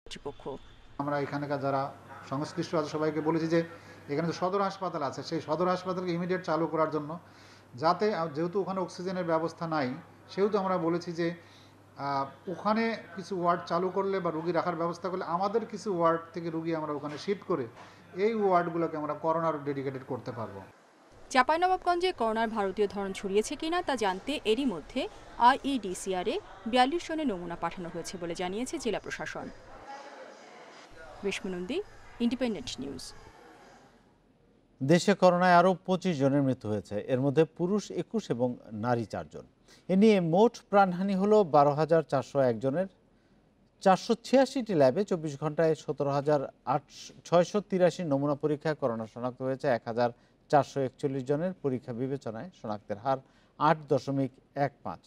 কর্তৃপক্ষ। আমরা এখানকার যারা সংশ্লিষ্ট আছে সবাইকে বলেছি যে এখানে যে সদর হাসপাতাল আছে সেই সদর হাসপাতালকে ইমিডিয়েট চালু করার জন্য, যাতে যেহেতু ওখানে অক্সিজেনের ব্যবস্থা নাই সেহেতু আমরা বলেছি যে ওখানে কিছু ওয়ার্ড চালু করলে বা রুগী রাখার ব্যবস্থা করলে আমাদের কিছু ওয়ার্ড থেকে রুগী আমরা ওখানে শিফট করে এই ওয়ার্ডগুলোকে আমরা করোনার ডেডিকেটেড করতে পারবো। চাঁপাইনবাবগঞ্জে করোনার ভারতীয় ধরন ছড়িয়েছে কিনা তা জানতে এরই মধ্যে REDCR-এ 42 জনের নমুনা পাঠানো হয়েছে বলে জানিয়েছে জেলা প্রশাসন। Reshma Nandi, independent news. দেশে করোনায় আরও 25 জনের মৃত্যু হয়েছে, এর মধ্যে পুরুষ 21 এবং নারী 4 জন। এ নিয়ে মোট প্রাণহানি হল 12,401 জনের। 486টি ল্যাবে 24 ঘন্টায় 17,683 নমুনা পরীক্ষায় করোনা শনাক্ত হয়েছে। 1,441 জনের পরীক্ষা বিবেচনায় শনাক্তের হার 8.15।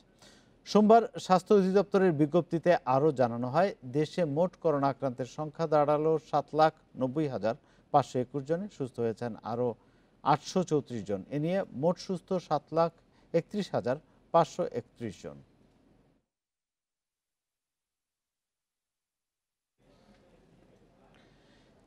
সোমবার স্বাস্থ্য অধিদপ্তরের বিজ্ঞপ্তিতে আরও জানানো হয়, দেশে মোট করোনা আক্রান্তের সংখ্যা দাঁড়ালো 7,90,521 জনে। সুস্থ হয়েছেন আরও 834 জন। এ নিয়ে মোট সুস্থ 7,31,531 জন।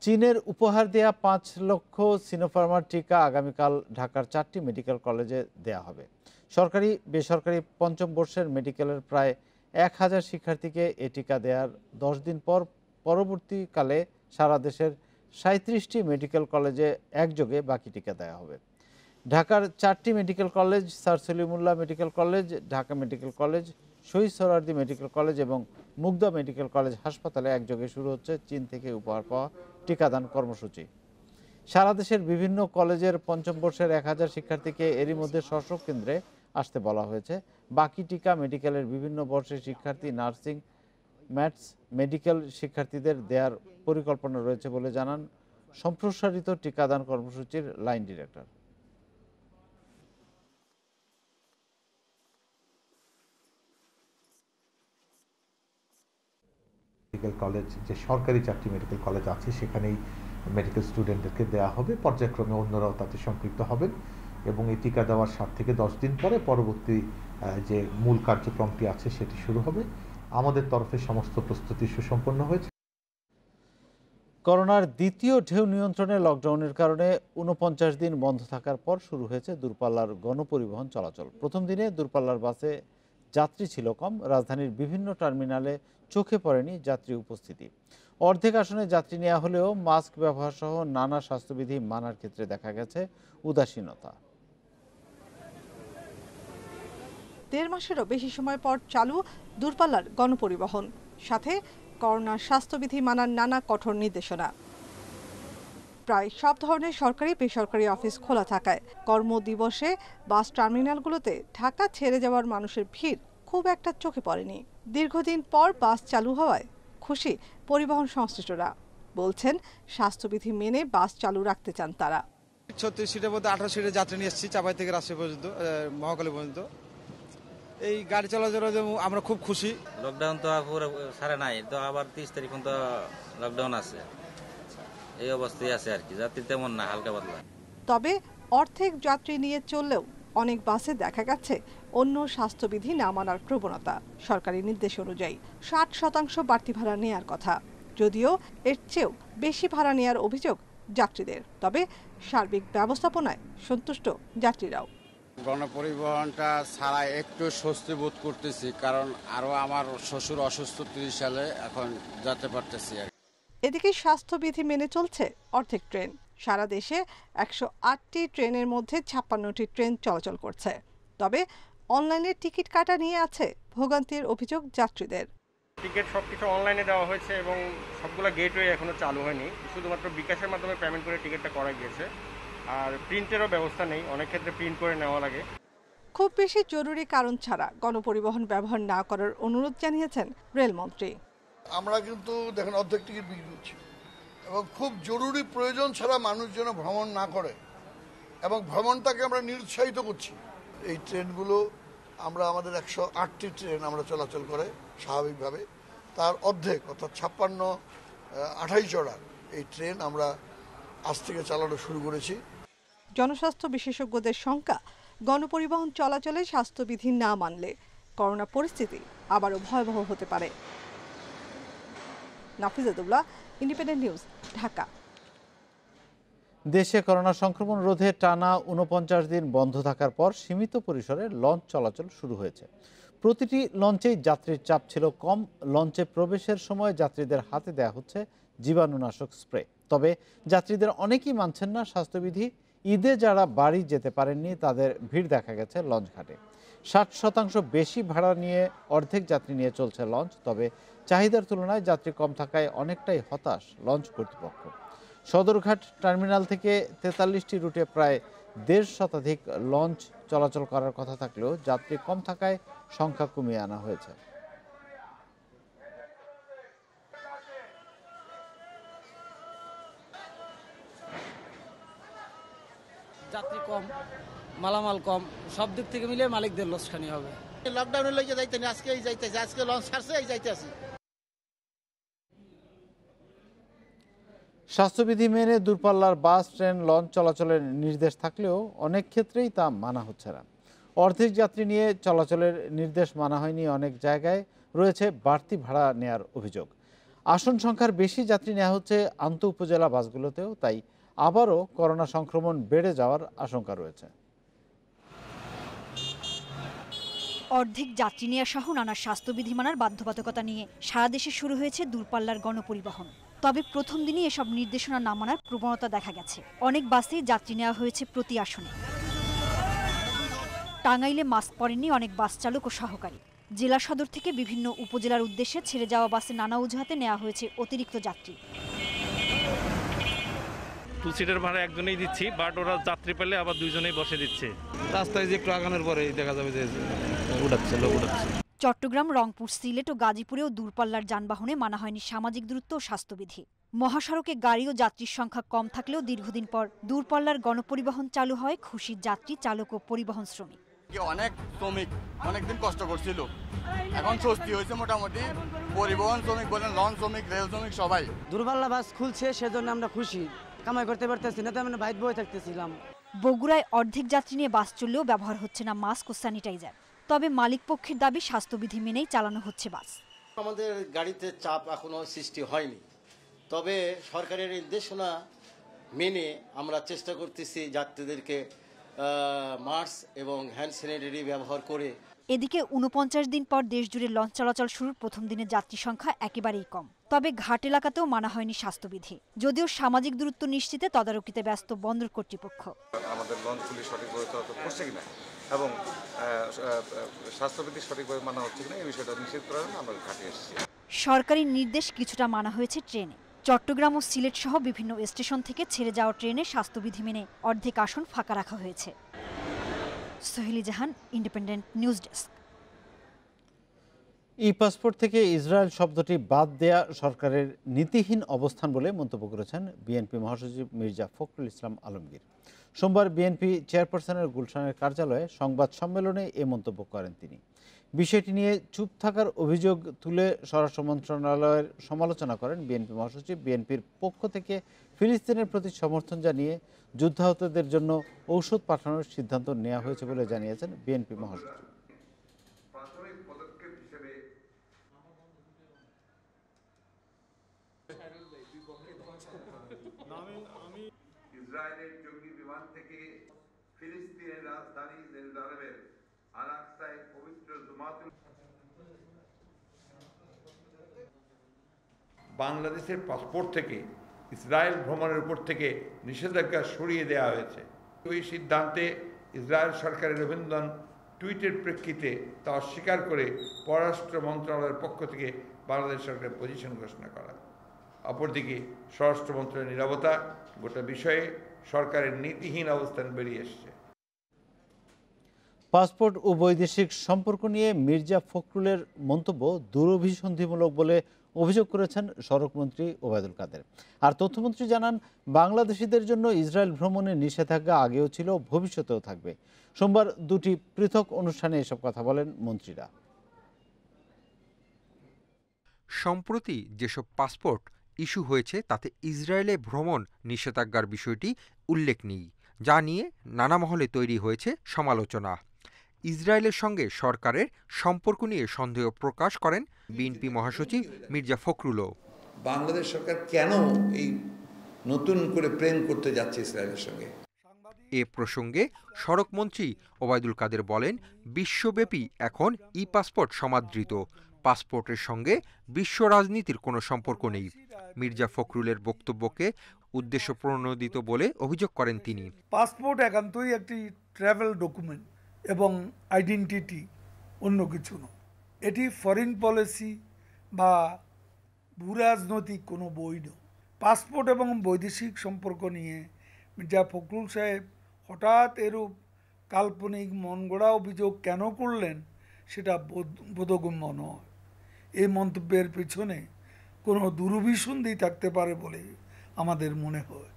চীনের উপহার দেয়া 5 লক্ষ সিনোফার্মার টিকা আগামীকাল ঢাকার 4টি মেডিকেল কলেজে দেয়া হবে। সরকারি বেসরকারি পঞ্চম বর্ষের মেডিকেলের প্রায় 1000 শিক্ষার্থীকে এ টিকা দেওয়ার 10 দিন পর পরবর্তীকালে সারা দেশের 37টি মেডিকেল কলেজে একযোগে বাকি টিকা দেওয়া হবে। ঢাকার 4টি medical college, sir Salimullah medical college, Dhaka medical college, Shaheed Suhrawardy medical college এবং মুগদা মেডিকেল কলেজ হাসপাতালে একযোগে শুরু হচ্ছে চীন থেকে উপহার পাওয়া টিকাদান কর্মসূচি। সারা দেশের বিভিন্ন কলেজের পঞ্চম বর্ষের 1000 শিক্ষার্থীকে এরই মধ্যে স্ব কেন্দ্রে আসতে বলা হয়েছে। বাকি টিকা মেডিকেলের বিভিন্ন বর্ষের শিক্ষার্থী, নার্সিং, ম্যাথস মেডিকেল শিক্ষার্থীদের দেওয়ার পরিকল্পনা রয়েছে বলে জানান সম্প্রসারিত টিকাদান কর্মসূচির লাইন ডিরেক্টর। মেডিকেল কলেজ, যে সরকারি 4টি মেডিকেল কলেজ আছে সেখানেই মেডিকেল স্টুডেন্টদেরকে দেওয়া হবে। পর্যায়ক্রমে অন্যরাও তাতে সম্পৃক্ত হবেন এবং এই টিকা দেওয়ার 7 থেকে 10 দিন পরে পরবর্তী যে মূল কার্যক্রমটি আছে সেটি শুরু হবে। আমাদের তরফে সমস্ত প্রস্তুতি সুসম্পন্ন হয়েছে। করোনার দ্বিতীয় ঢেউ নিয়ন্ত্রণে লকডাউনের কারণে 49 দিন বন্ধ থাকার পর শুরু হয়েছে দূরপাল্লার গণপরিবহন চলাচল। প্রথম দিনে দূরপাল্লার বাসে যাত্রী ছিল কম। রাজধানীর বিভিন্ন টার্মিনালে চোখে পড়েনি যাত্রী উপস্থিতি। অর্ধেক আসনে যাত্রী নেওয়া হলেও মাস্ক ব্যবহার সহ নানা স্বাস্থ্যবিধি মানার ক্ষেত্রে দেখা গেছে উদাসীনতা। 1.5 মাসেরও বেশি সময় পর চালু দূরপাল্লার গণপরিবহন, সাথে করোনার স্বাস্থ্যবিধি মানার নানা কঠোর নির্দেশনা। প্রায় সব ধরনের সরকারি বেসরকারি অফিস খোলা থাকায় কর্মদিবসে বাস টার্মিনালগুলোতে ঢাকা ছেড়ে যাওয়ার মানুষের ভিড় খুব একটা চোখে পড়েনি। দীর্ঘদিন পর বাস চালু হওয়ায় খুশি পরিবহন সংশ্লিষ্টরা। বলছেন স্বাস্থ্যবিধি মেনে বাস চালু রাখতে চান তারা। 36 সিটের মধ্যে 18 সিটের যাত্রী নিয়ে এসেছি, চাপাই থেকে রাজশাহী পর্যন্ত, মহাখালী পর্যন্ত। এই গাড়ি চলাচলের আমরা খুব খুশি। লকডাউন তো পুরো সারে নাই, তো আবার 30 তারিখ পর্যন্ত লকডাউন আছে। এই অবস্থায় আছে আর কি, যাত্রী তেমন না, হালকা পাতলা। তবে অর্ধেক যাত্রী নিয়ে চললেও অনেক বাসে দেখা গেছে অন্য স্বাস্থ্যবিধি না মানার প্রবণতা। সরকারি নির্দেশ অনুযায়ী 60% বাড়তি ভাড়া নেয়ার কথা, যদিও এর চেয়েও বেশি ভাড়া নেয়ার অভিযোগ যাত্রীদের। তবে সার্বিক ব্যবস্থাপনায় সন্তুষ্ট যাত্রীরাও। গণপরিবহনটা ছাড়া একটু স্বস্তি বোধ করতেছি, কারণ আরো আমার শ্বশুর অসুস্থ, 30 সালে, এখন যেতে পারতেছি। এদিকে স্বাস্থ্যবিধি মেনে চলছে অর্ধেক ট্রেন। সারা দেশে 108টি ট্রেনের মধ্যে 56টি ট্রেন চলাচল করছে। তবে অনলাইনে টিকিট কাটা নিয়ে আছে ভোগান্তির অভিযোগ যাত্রীদের। টিকিট সবকিছু অনলাইনে দেওয়া হয়েছে এবং সবগুলো গেটওয়ে এখনো চালু হয়নি। শুধুমাত্র বিকাশের মাধ্যমে পেমেন্ট করে টিকিটটা করা গিয়েছে। আর প্রিন্টেরও ব্যবস্থা নেই, অনেক ক্ষেত্রে প্রিন্ট করে নেওয়া লাগে। খুব বেশি জরুরি কারণ ছাড়া গণপরিবহন ব্যবহার না করার অনুরোধ জানিয়েছেন রেলমন্ত্রী। আমরা কিন্তু দেখেন অর্ধেক টিকিট বিক্রি করছি এবং খুব জরুরি প্রয়োজন ছাড়া মানুষ যেন ভ্রমণ না করে এবং ভ্রমণটাকে আমরা নিরুৎসাহিত করছি। এই ট্রেনগুলো আমরা আমাদের 108টি ট্রেন আমরা চলাচল করে স্বাভাবিকভাবে, তার অর্ধেক অর্থাৎ 56-28 জোড়া এই ট্রেন আমরা আজ থেকে চালানো শুরু করেছি। জনস্বাস্থ্য বিশেষজ্ঞদের শঙ্কা, গণপরিবহন চলাচলে স্বাস্থ্যবিধি না মানলে করোনা পরিস্থিতি আবারও ভয়াবহ হতে পারে। নাফিজাতুল্লাহ, ইন্ডিপেন্ডেন্ট নিউজ, ঢাকা। দেশে করোনা সংক্রমণ রোধে টানা ৪৯ দিন বন্ধ থাকার পর সীমিত পরিসরে লঞ্চ চলাচল শুরু হয়েছে। প্রতিটি লঞ্চেই যাত্রীর চাপ ছিল কম। লঞ্চে প্রবেশের সময় যাত্রীদের হাতে দেওয়া হচ্ছে জীবাণুনাশক স্প্রে। তবে যাত্রীদের অনেকেই মানছেন না স্বাস্থ্যবিধি। ঈদে যারা বাড়ি যেতে পারেননি তাদের ভিড় দেখা গেছে লঞ্চ ঘাটে। ৬০% বেশি ভাড়া নিয়ে অর্ধেক যাত্রী নিয়ে চলছে লঞ্চ। তবে চাহিদার তুলনায় যাত্রী কম থাকায় অনেকটাই হতাশ লঞ্চ কর্তৃপক্ষ। সদরঘাট টার্মিনাল থেকে ৪৩টি রুটে প্রায় ১.৫ শতাধিক লঞ্চ চলাচল করার কথা থাকলেও যাত্রী কম থাকায় সংখ্যা কমিয়ে আনা হয়েছে। যাত্রী কম, মালামাল কম, সব দিক থেকে মিলে মালিকদের লোকসানি হবে। লকডাউনের লইগে যাইতে না, আজকে যাইতেছে, আজকে লঞ্চ ছাড়ছে, এই যাইতে আছি। স্বাস্থ্যবিধি মেনে দূরপাল্লার বাস, ট্রেন, লঞ্চ চলাচলের নির্দেশ থাকলেও অনেক ক্ষেত্রেই তা মানা হচ্ছে না। অর্ধেক যাত্রী নিয়ে চলাচলের নির্দেশ মানা হয়নি। অনেক জায়গায় রয়েছে বাড়তি ভাড়া নেয়ার অভিযোগ। আসন সংখ্যার বেশি যাত্রী নেওয়া হচ্ছে আন্তঃ উপজেলা বাসগুলোতেও। তাই আবারও করোনা সংক্রমণ বেড়ে যাওয়ার আশঙ্কা রয়েছে। অর্ধেক যাত্রী নেওয়া সহ নানা স্বাস্থ্যবিধি মানার বাধ্যবাধকতা নিয়ে সারা দেশে শুরু হয়েছে দূরপাল্লার গণপরিবহন। তবে প্রথম দিনই এসব নির্দেশনা না মানার প্রবণতা দেখা গেছে। অনেক বাসেই যাত্রী নেওয়া হয়েছে প্রতি আসনে। টাঙ্গাইলে মাস্ক পরেননি অনেক বাস চালক ও সহকারী। জেলা সদর থেকে বিভিন্ন উপজেলার উদ্দেশ্যে ছেড়ে যাওয়া বাসে নানা অজুহাতে নেওয়া হয়েছে অতিরিক্ত যাত্রী। 2 সিটের ভাড়া একজনেই দিচ্ছি, বাট ওরা যাত্রী পেলে আবার 2 জনেই বসে দিচ্ছে। রাস্তায় যে একটু আগানোর পরে দেখা যাবে যে উঠাচ্ছে, লোক উঠাচ্ছে। চট্টগ্রাম, রংপুর, সিলেট ও গাজীপুরেও দূরপাল্লার যানবাহনে মানা হয়নি সামাজিক দূরত্ব ও স্বাস্থ্যবিধি। মহাসড়কে গাড়ি ও যাত্রীর সংখ্যা কম থাকলেও দীর্ঘদিন পর দূরপাল্লার গণপরিবহন চালু হয় খুশি যাত্রী, চালক ও পরিবহন শ্রমিক। অনেক শ্রমিক অনেকদিন কষ্ট করছিল, এখন স্বস্তি হয়েছে মোটামুটি। পরিবহন শ্রমিক বলেন, লঞ্চ শ্রমিক, রেল শ্রমিক সবাই। দূরপাল্লা বাস খুলছে, সেজন্য আমরা খুশি। কামাই করতে পারতেছি না, তো আমরা বাইরে বসে থাকতেছিলাম। বগুড়ায় অর্ধেক যাত্রী নিয়ে বাস চললেও ব্যবহার হচ্ছে না মাস্ক ও স্যানিটাইজার। তবে মালিক পক্ষের দাবি স্বাস্থ্যবিধি মেনেই চালানো হচ্ছে বাস। আমাদের গাড়িতে চাপ এখনো সৃষ্টি হয়নি, তবে সরকারের নির্দেশনা মেনে আমরা চেষ্টা করতেছি যাত্রীদেরকে মাস্ক এবং হ্যান্ড স্যানিটারি ব্যবহার করে। এদিকে ৪৯ দিন পর দেশজুড়ে লঞ্চ চলাচল শুরুর প্রথম দিনের যাত্রী সংখ্যা একেবারেই কম। তবে ঘাট এলাকাতেও মানা হয়নি স্বাস্থ্যবিধি। যদিও সামাজিক দূরত্ব নিশ্চিতে তদারকিতে ব্যস্ত বন্দর কর্তৃপক্ষ। আমাদের লঞ্চগুলি সঠিকভাবে চলাচল করছে কিনা এবং স্বাস্থ্যবিধি সঠিকভাবে মানা হচ্ছে কিনা এই বিষয়টা নিশ্চিত করার জন্য আমরা ঘাটে এসেছি। সরকারি নির্দেশ কিছুটা মানা হয়েছে ট্রেনে। চট্টগ্রাম ও সিলেট সহ বিভিন্ন স্টেশন থেকে ছেড়ে যাওয়া ট্রেনে স্বাস্থ্যবিধি মেনে অর্ধেক আসন ফাঁকা রাখা হয়েছে। সোহেলি জাহান, ইন্ডিপেন্ডেন্ট নিউজ ডেস্ক। ই পাসপোর্ট থেকে ইসরায়েল শব্দটি বাদ দেয়া সরকারের নীতিহীন অবস্থান বলে মন্তব্য করেছেন বিএনপি মহাসচিব মির্জা ফখরুল ইসলাম আলমগীর। সোমবার বিএনপি চেয়ারপারসনের গুলশানের কার্যালয়ে সংবাদ সম্মেলনে এ মন্তব্য করেন তিনি। বিষয়টি নিয়ে চুপ থাকার অভিযোগ তুলে স্বরাষ্ট্র মন্ত্রণালয়ের সমালোচনা করেন বিএনপি মহাসচিব। বিএনপির পক্ষ থেকে ফিলিস্তিনের প্রতি সমর্থন জানিয়ে যুদ্ধাহতদের জন্য ঔষধ পাঠানোর সিদ্ধান্ত নেওয়া হয়েছে বলে জানিয়েছেন বিএনপি মহাসচিব। ইসরায়েলের জঙ্গি বিমান থেকে ফিলিস্তিনের রাজধানী জেরুজালেমের আল-আকসায় পবিত্র জুমাতুল বাংলাদেশের পাসপোর্ট থেকে ইসরায়েল ভ্রমণের উপর থেকে নিষেধাজ্ঞা সরিয়ে দেওয়া হয়েছে। ওই সিদ্ধান্তে ইসরায়েল সরকারের অভিনন্দন টুইটের প্রেক্ষিতে তা অস্বীকার করে পররাষ্ট্র মন্ত্রণালয়ের পক্ষ থেকে বাংলাদেশ সরকারের পজিশন ঘোষণা করা। অপরদিকে স্বরাষ্ট্র মন্ত্রণালয়ের নীরবতা গোটা বিষয়ে সরকারের নীতিহীন অবস্থান বেরিয়ে এসেছে। পাসপোর্ট ও বৈদেশিক সম্পর্ক নিয়ে মির্জা ফখরুলের মন্তব্য দুরভিসন্ধিমূলক বলে অভিযোগ করেছেন সড়কমন্ত্রী ওবায়দুল কাদের। আর তথ্যমন্ত্রী জানান, বাংলাদেশিদের জন্য ইসরায়েল ভ্রমণের নিষেধাজ্ঞা আগেও ছিল, ভবিষ্যতেও থাকবে। সোমবার দুটি পৃথক অনুষ্ঠানে এসব কথা বলেন মন্ত্রীরা। সম্প্রতি যেসব পাসপোর্ট ইস্যু হয়েছে তাতে ইসরায়েলে ভ্রমণ নিষেধাজ্ঞার বিষয়টি উল্লেখ নেই, যা নিয়ে নানা মহলে তৈরি হয়েছে সমালোচনা। ইসরায়েলের সঙ্গে সরকারের সম্পর্ক নিয়ে সন্দেহ প্রকাশ করেন বিএনপি মহাসচিব মির্জা ফখরুলও। বাংলাদেশ সরকার কেন এই নতুন করে প্রেম করতে যাচ্ছে ইসরায়েলের সঙ্গে। এ প্রসঙ্গে সড়কমন্ত্রী ওবায়দুল কাদের বলেন, বিশ্বব্যাপী এখন ই পাসপোর্ট সমাদৃত। পাসপোর্টের সঙ্গে বিশ্ব রাজনীতির কোনো সম্পর্ক নেই। মির্জা ফখরুলের বক্তব্যকে উদ্দেশ্য প্রণোদিত বলে অভিযোগ করেন তিনি। পাসপোর্ট একান্তই একটি ট্রাভেল ডকুমেন্ট এবং আইডেন্টিটি, অন্য কিছু নয়। এটি ফরেন পলিসি বা ভূরাজনৈতিক কোনো বই নয়। পাসপোর্ট এবং বৈদেশিক সম্পর্ক নিয়ে মির্জা ফখরুল সাহেব হঠাৎ এরূপ কাল্পনিক মনগড়া অভিযোগ কেন করলেন সেটা বোধগম্য নয়। এই মন্তব্যের পেছনে কোনো দুরভিসন্ধি থাকতে পারে বলে আমাদের মনে হয়।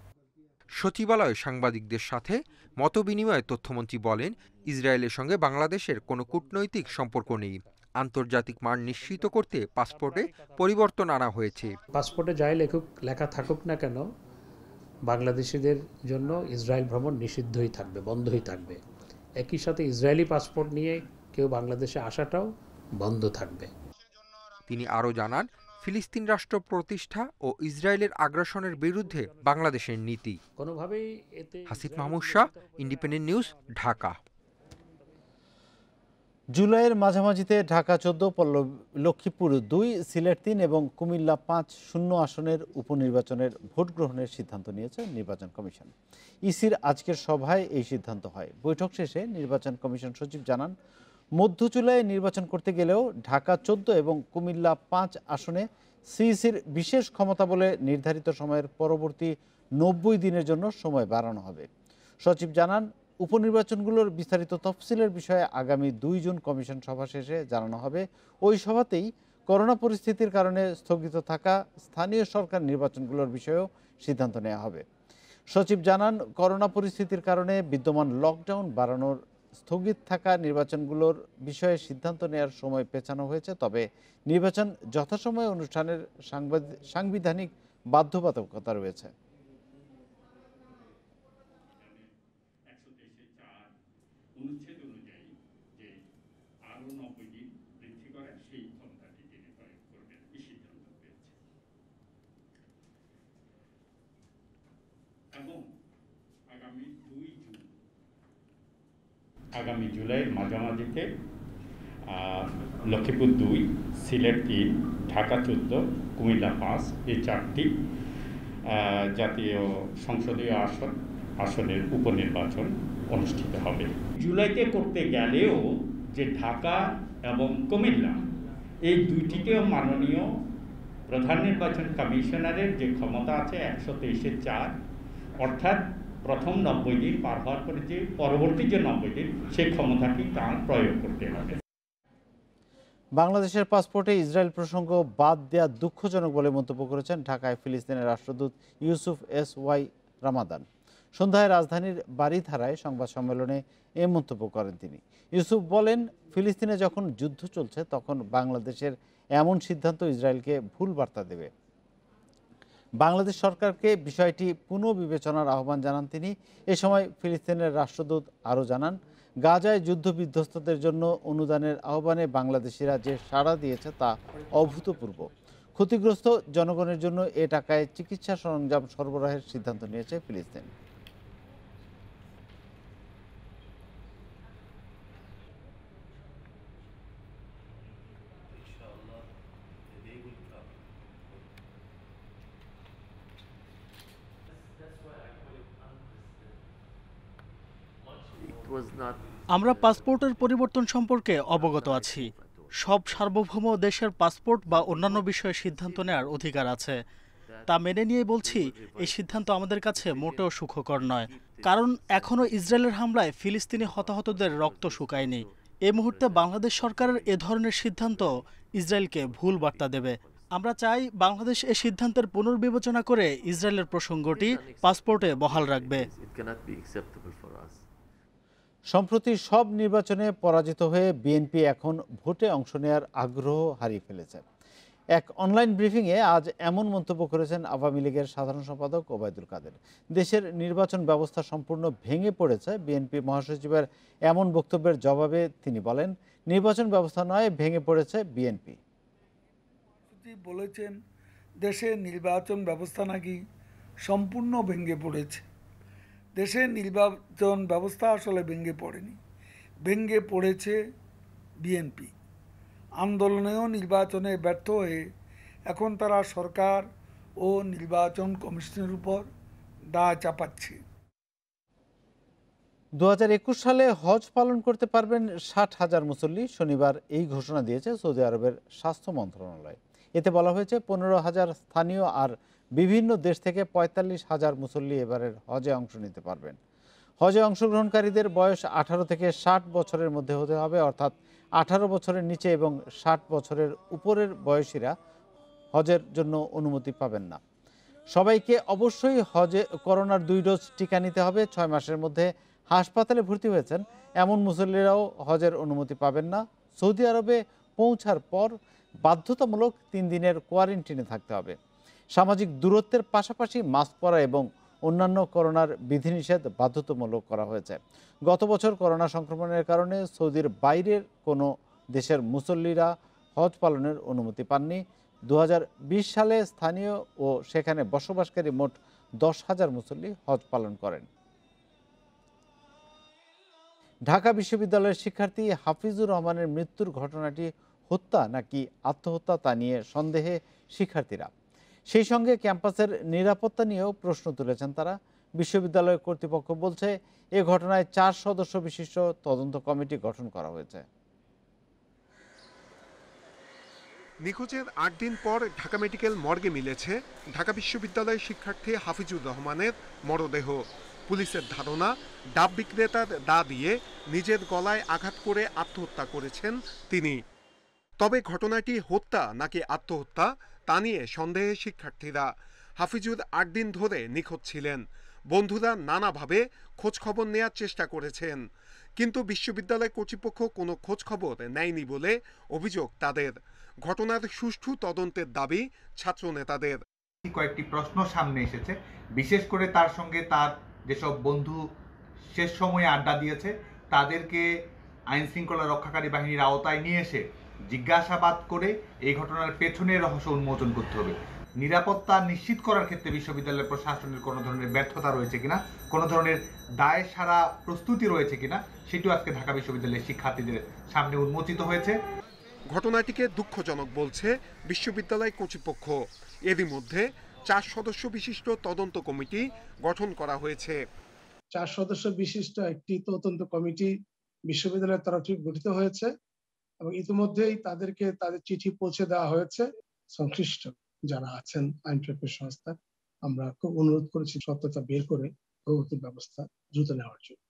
সচিবালয়ে সাংবাদিকদের সাথে মতবিনিময়ে তথ্যমন্ত্রী বলেন, ইসরায়েলের সঙ্গে বাংলাদেশের কোনো কূটনৈতিক সম্পর্ক নেই। আন্তর্জাতিক মান নিশ্চিত করতে পাসপোর্টে পরিবর্তন আনা হয়েছে। পাসপোর্টে যাই লেখা থাকুক না কেন, বাংলাদেশিদের জন্য ইসরায়েল ভ্রমণ নিষিদ্ধই থাকবে, বন্ধই থাকবে। একই সাথে ইসরায়েলি পাসপোর্ট নিয়ে কেউ বাংলাদেশে আসাটাও বন্ধ থাকবে। তিনি আরও জানান, ফিলিস্তিন রাষ্ট্র প্রতিষ্ঠা ও ইসরায়েলের আগ্রাসনের বিরুদ্ধে বাংলাদেশের নীতি। কোনোভাবেই এতে হাসিফ মাহমুদ শাহ, ইন্ডিপেন্ডেন্ট নিউজ, ঢাকা। জুলাইয়ের মাঝামাঝিতে ঢাকা 14, লক্ষ্মীপুর 2, সিলেট 3 এবং কুমিল্লা 5 শূন্য আসনের উপনির্বাচনের ভোট গ্রহণের সিদ্ধান্ত নিয়েছে নির্বাচন কমিশন। ইসির আজকের সভায় এই সিদ্ধান্ত হয়। বৈঠক শেষে নির্বাচন কমিশন সচিব জানান, মধ্য জুলাইয়ে নির্বাচন করতে গেলেও ঢাকা 14 এবং কুমিল্লা 5 আসনে সিইসির বিশেষ ক্ষমতা বলে নির্ধারিত সময়ের পরবর্তী 90 দিনের জন্য সময় বাড়ানো হবে। সচিব জানান, উপনির্বাচনগুলোর বিস্তারিত তফসিলের বিষয়ে আগামী 2 জুন কমিশন সভা শেষে জানানো হবে। ওই সভাতেই করোনা পরিস্থিতির কারণে স্থগিত থাকা স্থানীয় সরকার নির্বাচনগুলোর বিষয়েও সিদ্ধান্ত নেওয়া হবে। সচিব জানান, করোনা পরিস্থিতির কারণে বিদ্যমান লকডাউন বাড়ানোর স্থগিত থাকা নির্বাচনগুলোর বিষয়ে সিদ্ধান্ত নেওয়ার সময় পেছানো হয়েছে, তবে নির্বাচন যথাসময়ে অনুষ্ঠানের সাংবিধানিক বাধ্যবাধকতা রয়েছে। আগামী জুলাইয়ের মাঝামাঝিতে লক্ষ্মীপুর 2, সিলেট 3, ঢাকা 14, কুমিল্লা 5 এই 4টি জাতীয় সংসদীয় আসনের উপনির্বাচন অনুষ্ঠিত হবে। জুলাইতে করতে গেলেও যে ঢাকা এবং কুমিল্লা এই দুইটিতেও মাননীয় প্রধান নির্বাচন কমিশনারের যে ক্ষমতা আছে 123(4), অর্থাৎ প্রথম 90 দিন পার হওয়ার পরে যে পরবর্তী যে 90 দিন সেই ক্ষমতাটি তার প্রয়োগ করতে হবে। বাংলাদেশের পাসপোর্টে ইসরায়েল প্রসঙ্গ বাদ দেওয়া দুঃখজনক বলে মন্তব্য করেছেন ঢাকায় ফিলিস্তিনের রাষ্ট্রদূত ইউসুফ এস.ওয়াই রামাদান। সন্ধ্যায় রাজধানীর বারিধারায় সংবাদ সম্মেলনে এ মন্তব্য করেন তিনি। ইউসুফ বলেন, ফিলিস্তিনে যখন যুদ্ধ চলছে তখন বাংলাদেশের এমন সিদ্ধান্ত ইসরায়েলকে ভুল বার্তা দেবে। বাংলাদেশ সরকারকে বিষয়টি পুনঃবিবেচনার আহ্বান জানান তিনি। এ সময় ফিলিস্তিনের রাষ্ট্রদূত আরও জানান, গাজায় যুদ্ধবিধ্বস্তদের জন্য অনুদানের আহ্বানে বাংলাদেশিরা যে সাড়া দিয়েছে তা অভূতপূর্ব। ক্ষতিগ্রস্ত জনগণের জন্য এ টাকায় চিকিৎসা সরঞ্জাম সরবরাহের সিদ্ধান্ত নিয়েছে ফিলিস্তিন। আমরা পাসপোর্টের পরিবর্তন সম্পর্কে অবগত আছি। সব সার্বভৌম দেশের পাসপোর্ট বা অন্যান্য বিষয়ে সিদ্ধান্ত নেওয়ার অধিকার আছে। তা মেনে নিয়ে বলছি, এই সিদ্ধান্ত আমাদের কাছে মোটেও সুখকর নয়, কারণ এখনও ইসরায়েলের হামলায় ফিলিস্তিনি হতাহতদের রক্ত শুকায়নি। এই মুহূর্তে বাংলাদেশ সরকারের এ ধরনের সিদ্ধান্ত ইসরায়েলকে ভুল বার্তা দেবে। আমরা চাই বাংলাদেশ এই সিদ্ধান্তের পুনর্বিবেচনা করে ইসরায়েলের প্রসঙ্গটি পাসপোর্টে বহাল রাখবে। সম্প্রতি সব নির্বাচনে পরাজিত হয়ে বিএনপি এখন ভোটে অংশ নেওয়ার আগ্রহ হারিয়ে ফেলেছে। এক অনলাইন ব্রিফিংয়ে আজ এমন মন্তব্য করেছেন আওয়ামী লীগের সাধারণ সম্পাদক ওবায়দুল কাদের। দেশের নির্বাচন ব্যবস্থা সম্পূর্ণ ভেঙে পড়েছে। বিএনপি মহাসচিবের এমন বক্তব্যের জবাবে তিনি বলেন, নির্বাচন ব্যবস্থা নয়, ভেঙে পড়েছে বিএনপি। বলেছেন দেশে নির্বাচন ব্যবস্থা নাকি সম্পূর্ণ ভেঙে পড়েছে। দেশের নির্বাচন ব্যবস্থা আসলে ভেঙে পড়েনি, ভেঙে পড়েছে বিএনপি। আন্দোলনেও নির্বাচনে ব্যর্থ হয়ে এখন তারা সরকার ও নির্বাচন কমিশনের উপর দায় চাপাচ্ছে। 2021 সালে হজ পালন করতে পারবেন 60,000 মুসল্লি। শনিবার এই ঘোষণা দিয়েছে সৌদি আরবের স্বাস্থ্য মন্ত্রণালয়। এতে বলা হয়েছে 15,000 স্থানীয় আর বিভিন্ন দেশ থেকে 45,000 মুসল্লি এবারের হজে অংশ নিতে পারবেন। হজে অংশগ্রহণকারীদের বয়স 18 থেকে 60 বছরের মধ্যে হতে হবে, অর্থাৎ 18 বছরের নিচে এবং 60 বছরের উপরের বয়সীরা হজের জন্য অনুমতি পাবেন না। সবাইকে অবশ্যই হজে করোনার 2 ডোজ টিকা নিতে হবে। 6 মাসের মধ্যে হাসপাতালে ভর্তি হয়েছেন এমন মুসল্লিরাও হজের অনুমতি পাবেন না। সৌদি আরবে পৌঁছার পর বাধ্যতামূলক 3 দিনের কোয়ারেন্টিনে থাকতে হবে। সামাজিক দূরত্বের পাশাপাশি মাস্ক পরা এবং অন্যান্য করোনার বিধিনিষেধ বাধ্যতামূলক করা হয়েছে। গত বছর করোনা সংক্রমণের কারণে সৌদির বাইরের কোনো দেশের মুসল্লিরা হজ পালনের অনুমতি পাননি। 2020 সালে স্থানীয় ও সেখানে বসবাসকারী মোট 10,000 মুসল্লি হজ পালন করেন। ঢাকা বিশ্ববিদ্যালয়ের শিক্ষার্থী হাফিজুর রহমানের মৃত্যুর ঘটনাটি হত্যা নাকি আত্মহত্যা তা নিয়ে সন্দেহে শিক্ষার্থীরা। সেই সঙ্গে ক্যাম্পাসের নিরাপত্তা নিয়েও প্রশ্ন তুলেছেন তারা। বিশ্ববিদ্যালয় কর্তৃপক্ষ বলছে এ ঘটনায় 4 সদস্য বিশিষ্ট তদন্ত কমিটি গঠন করা হয়েছে। নিখোঁজের 8 দিন পর ঢাকা মেডিকেল মর্গে মিলেছে ঢাকা বিশ্ববিদ্যালয়ের শিক্ষার্থী হাফিজুর রহমানের মরদেহ। পুলিশের ধারণা, ডাব বিক্রেতার দা দিয়ে নিজের গলায় আঘাত করে আত্মহত্যা করেছেন তিনি। তবে ঘটনাটি হত্যা নাকি আত্মহত্যা তা নিয়ে সন্দেহে শিক্ষার্থীরা। হাফিজুর 8 দিন ধরে নিখোঁজ ছিলেন। বন্ধুরা নানাভাবে খোঁজখবর নেওয়ার চেষ্টা করেছেন, কিন্তু বিশ্ববিদ্যালয় কর্তৃপক্ষ কোনো খোঁজখবর নেয়নি বলে অভিযোগ তাদের। ঘটনার সুষ্ঠু তদন্তের দাবি ছাত্র নেতাদের। কয়েকটি প্রশ্ন সামনে এসেছে, বিশেষ করে তার সঙ্গে তার যেসব বন্ধু শেষ সময়ে আড্ডা দিয়েছে তাদেরকে আইন শৃঙ্খলা রক্ষাকারী বাহিনীর আওতায় নিয়ে এসে জিজ্ঞাসাবাদ করে এই ঘটনার পেছনের রহস্য উন্মোচন করতে হবে। নিরাপত্তা নিশ্চিত করার ক্ষেত্রে বিশ্ববিদ্যালয়ের প্রশাসনের কোনো ধরনের ব্যর্থতা রয়েছে কিনা, কোনো ধরনের দায় সারা প্রস্তুতি রয়েছে কিনা, সেটিও আজকে ঢাকা বিশ্ববিদ্যালয়ের শিক্ষার্থীদের সামনে উন্মোচিত হয়েছে। ঘটনাটিকে দুঃখজনক বলছে বিশ্ববিদ্যালয় কর্তৃপক্ষ। এরই মধ্যে 4 সদস্য বিশিষ্ট তদন্ত কমিটি গঠন করা হয়েছে। 4 সদস্য বিশিষ্ট একটি তদন্ত কমিটি বিশ্ববিদ্যালয়ের তরফ থেকে গঠিত হয়েছে এবং ইতিমধ্যেই তাদেরকে তাদের চিঠি পৌঁছে দেওয়া হয়েছে। সংশ্লিষ্ট যারা আছেন আইনপ্রয়োগ সংস্থা, আমরা খুব অনুরোধ করেছি সত্যতা বের করে পরবর্তী ব্যবস্থা দ্রুত নেওয়ার জন্য।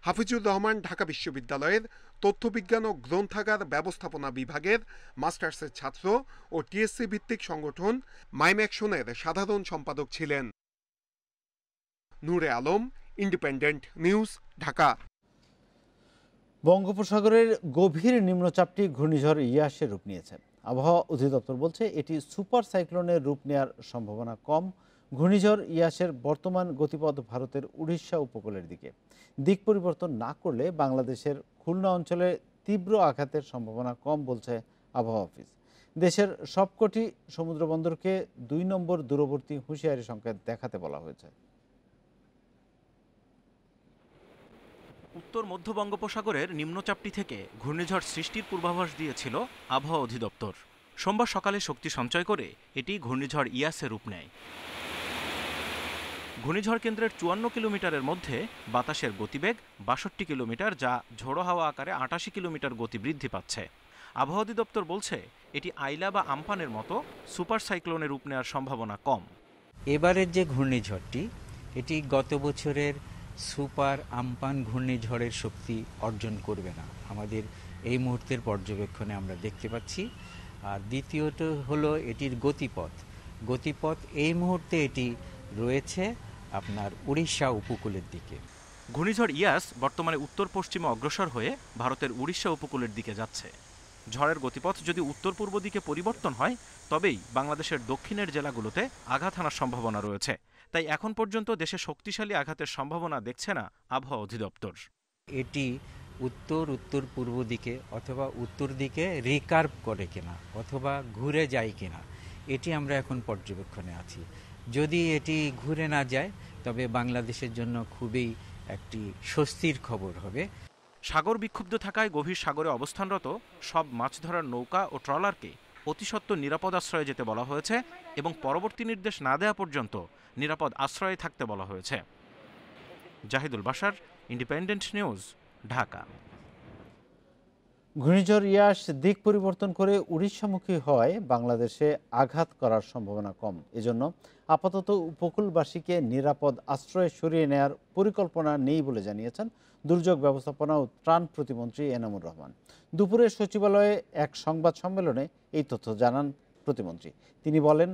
হাফিজুর রহমান ঢাকা বিশ্ববিদ্যালয়ের তথ্যবিজ্ঞান ও গ্রন্থাগার ব্যবস্থাপনা বিভাগের মাস্টার্সের ছাত্র ও টিএসসি ভিত্তিক সংগঠন মাইম অ্যাকশনের সাধারণ সম্পাদক ছিলেন। নূরে আলম, ইন্ডিপেন্ডেন্ট নিউজ, ঢাকা। বঙ্গোপসাগরের গভীর নিম্নচাপটি ঘূর্ণিঝড় ইয়াসের রূপ নিয়েছে। আবহাওয়া অধিদপ্তর বলছে এটি সুপার সাইক্লোনের রূপ নেওয়ার সম্ভাবনা কম। ঘূর্ণিঝড় ইয়াসের বর্তমান গতিপথ ভারতের উড়িষ্যা উপকূলের দিকে। দিক পরিবর্তন না করলে বাংলাদেশের খুলনা অঞ্চলে তীব্র আঘাতের সম্ভাবনা কম বলছে আবহাওয়া অফিস। দেশের সবকটি সমুদ্রবন্দরকে 2 নম্বর দূরবর্তী হুঁশিয়ারি সংকেত দেখাতে বলা হয়েছে। উত্তর মধ্য বঙ্গোপসাগরের নিম্নচাপটি থেকে ঘূর্ণিঝড় সৃষ্টির পূর্বাভাস দিয়েছিল আবহাওয়া অধিদপ্তর। সোমবার সকালে শক্তি সঞ্চয় করে এটি ঘূর্ণিঝড় ইয়াসে রূপ নেয়। ঘূর্ণিঝড় কেন্দ্রের 54 কিলোমিটারের মধ্যে বাতাসের গতিবেগ 62 কিলোমিটার, যা ঝোড়ো হাওয়া আকারে 88 কিলোমিটার গতি বৃদ্ধি পাচ্ছে। আবহাওয়া অধিদপ্তর বলছে এটি আইলা বা আমফানের মতো সুপার সাইক্লোনে রূপ নেওয়ার সম্ভাবনা কম। এবারের যে ঘূর্ণিঝড়টি, এটি গত বছরের সুপার আমপান ঘূর্ণিঝড়ের শক্তি অর্জন করবে না, আমাদের এই মুহূর্তের পর্যবেক্ষণে আমরা দেখতে পাচ্ছি। আর দ্বিতীয়ত হলো এটির গতিপথ এই মুহূর্তে এটি রয়েছে আপনার উড়িষ্যা উপকূলের দিকে। ঘূর্ণিঝড় ইয়াস বর্তমানে উত্তর পশ্চিমে অগ্রসর হয়ে ভারতের উড়িষ্যা উপকূলের দিকে যাচ্ছে। ঝড়ের গতিপথ যদি উত্তর পূর্ব দিকে পরিবর্তন হয় তবেই বাংলাদেশের দক্ষিণের জেলাগুলোতে আঘাত হানার সম্ভাবনা রয়েছে। তাই এখন পর্যন্ত দেশে শক্তিশালী আঘাতের সম্ভাবনা দেখছে না আবহাওয়া অধিদপ্তর। এটি উত্তর পূর্ব দিকে অথবা উত্তর দিকে রিকার্ভ করে কিনা অথবা ঘুরে যায় কিনা, এটি আমরা এখন পর্যবেক্ষণে আছি। যদি এটি ঘুরে না যায় তবে বাংলাদেশের জন্য খুবই একটি স্বস্তির খবর হবে। সাগর বিক্ষুব্ধ থাকায় গভীর সাগরে অবস্থানরত সব মাছ ধরার নৌকা ও ট্রলারকে অতিসত্বর নিরাপদ আশ্রয়ে যেতে বলা হয়েছে এবং পরবর্তী নির্দেশ না দেওয়া পর্যন্ত নিরাপদ আশ্রয়ে থাকতে বলা হয়েছে। Zahidul Bashar, independent news, Dhaka. ঘূর্ণিঝড় ইয়াস দিক পরিবর্তন করে উড়িষ্যামুখী হওয়ায় বাংলাদেশে আঘাত করার সম্ভাবনা কম। এজন্য আপাতত উপকূলবাসীকে নিরাপদ আশ্রয়ে সরিয়ে নেয়ার পরিকল্পনা নেই বলে জানিয়েছেন দুর্যোগ ব্যবস্থাপনা ও ত্রাণ প্রতিমন্ত্রী এনামুর রহমান। দুপুরে সচিবালয়ে এক সংবাদ সম্মেলনে এই তথ্য জানান প্রতিমন্ত্রী। তিনি বলেন,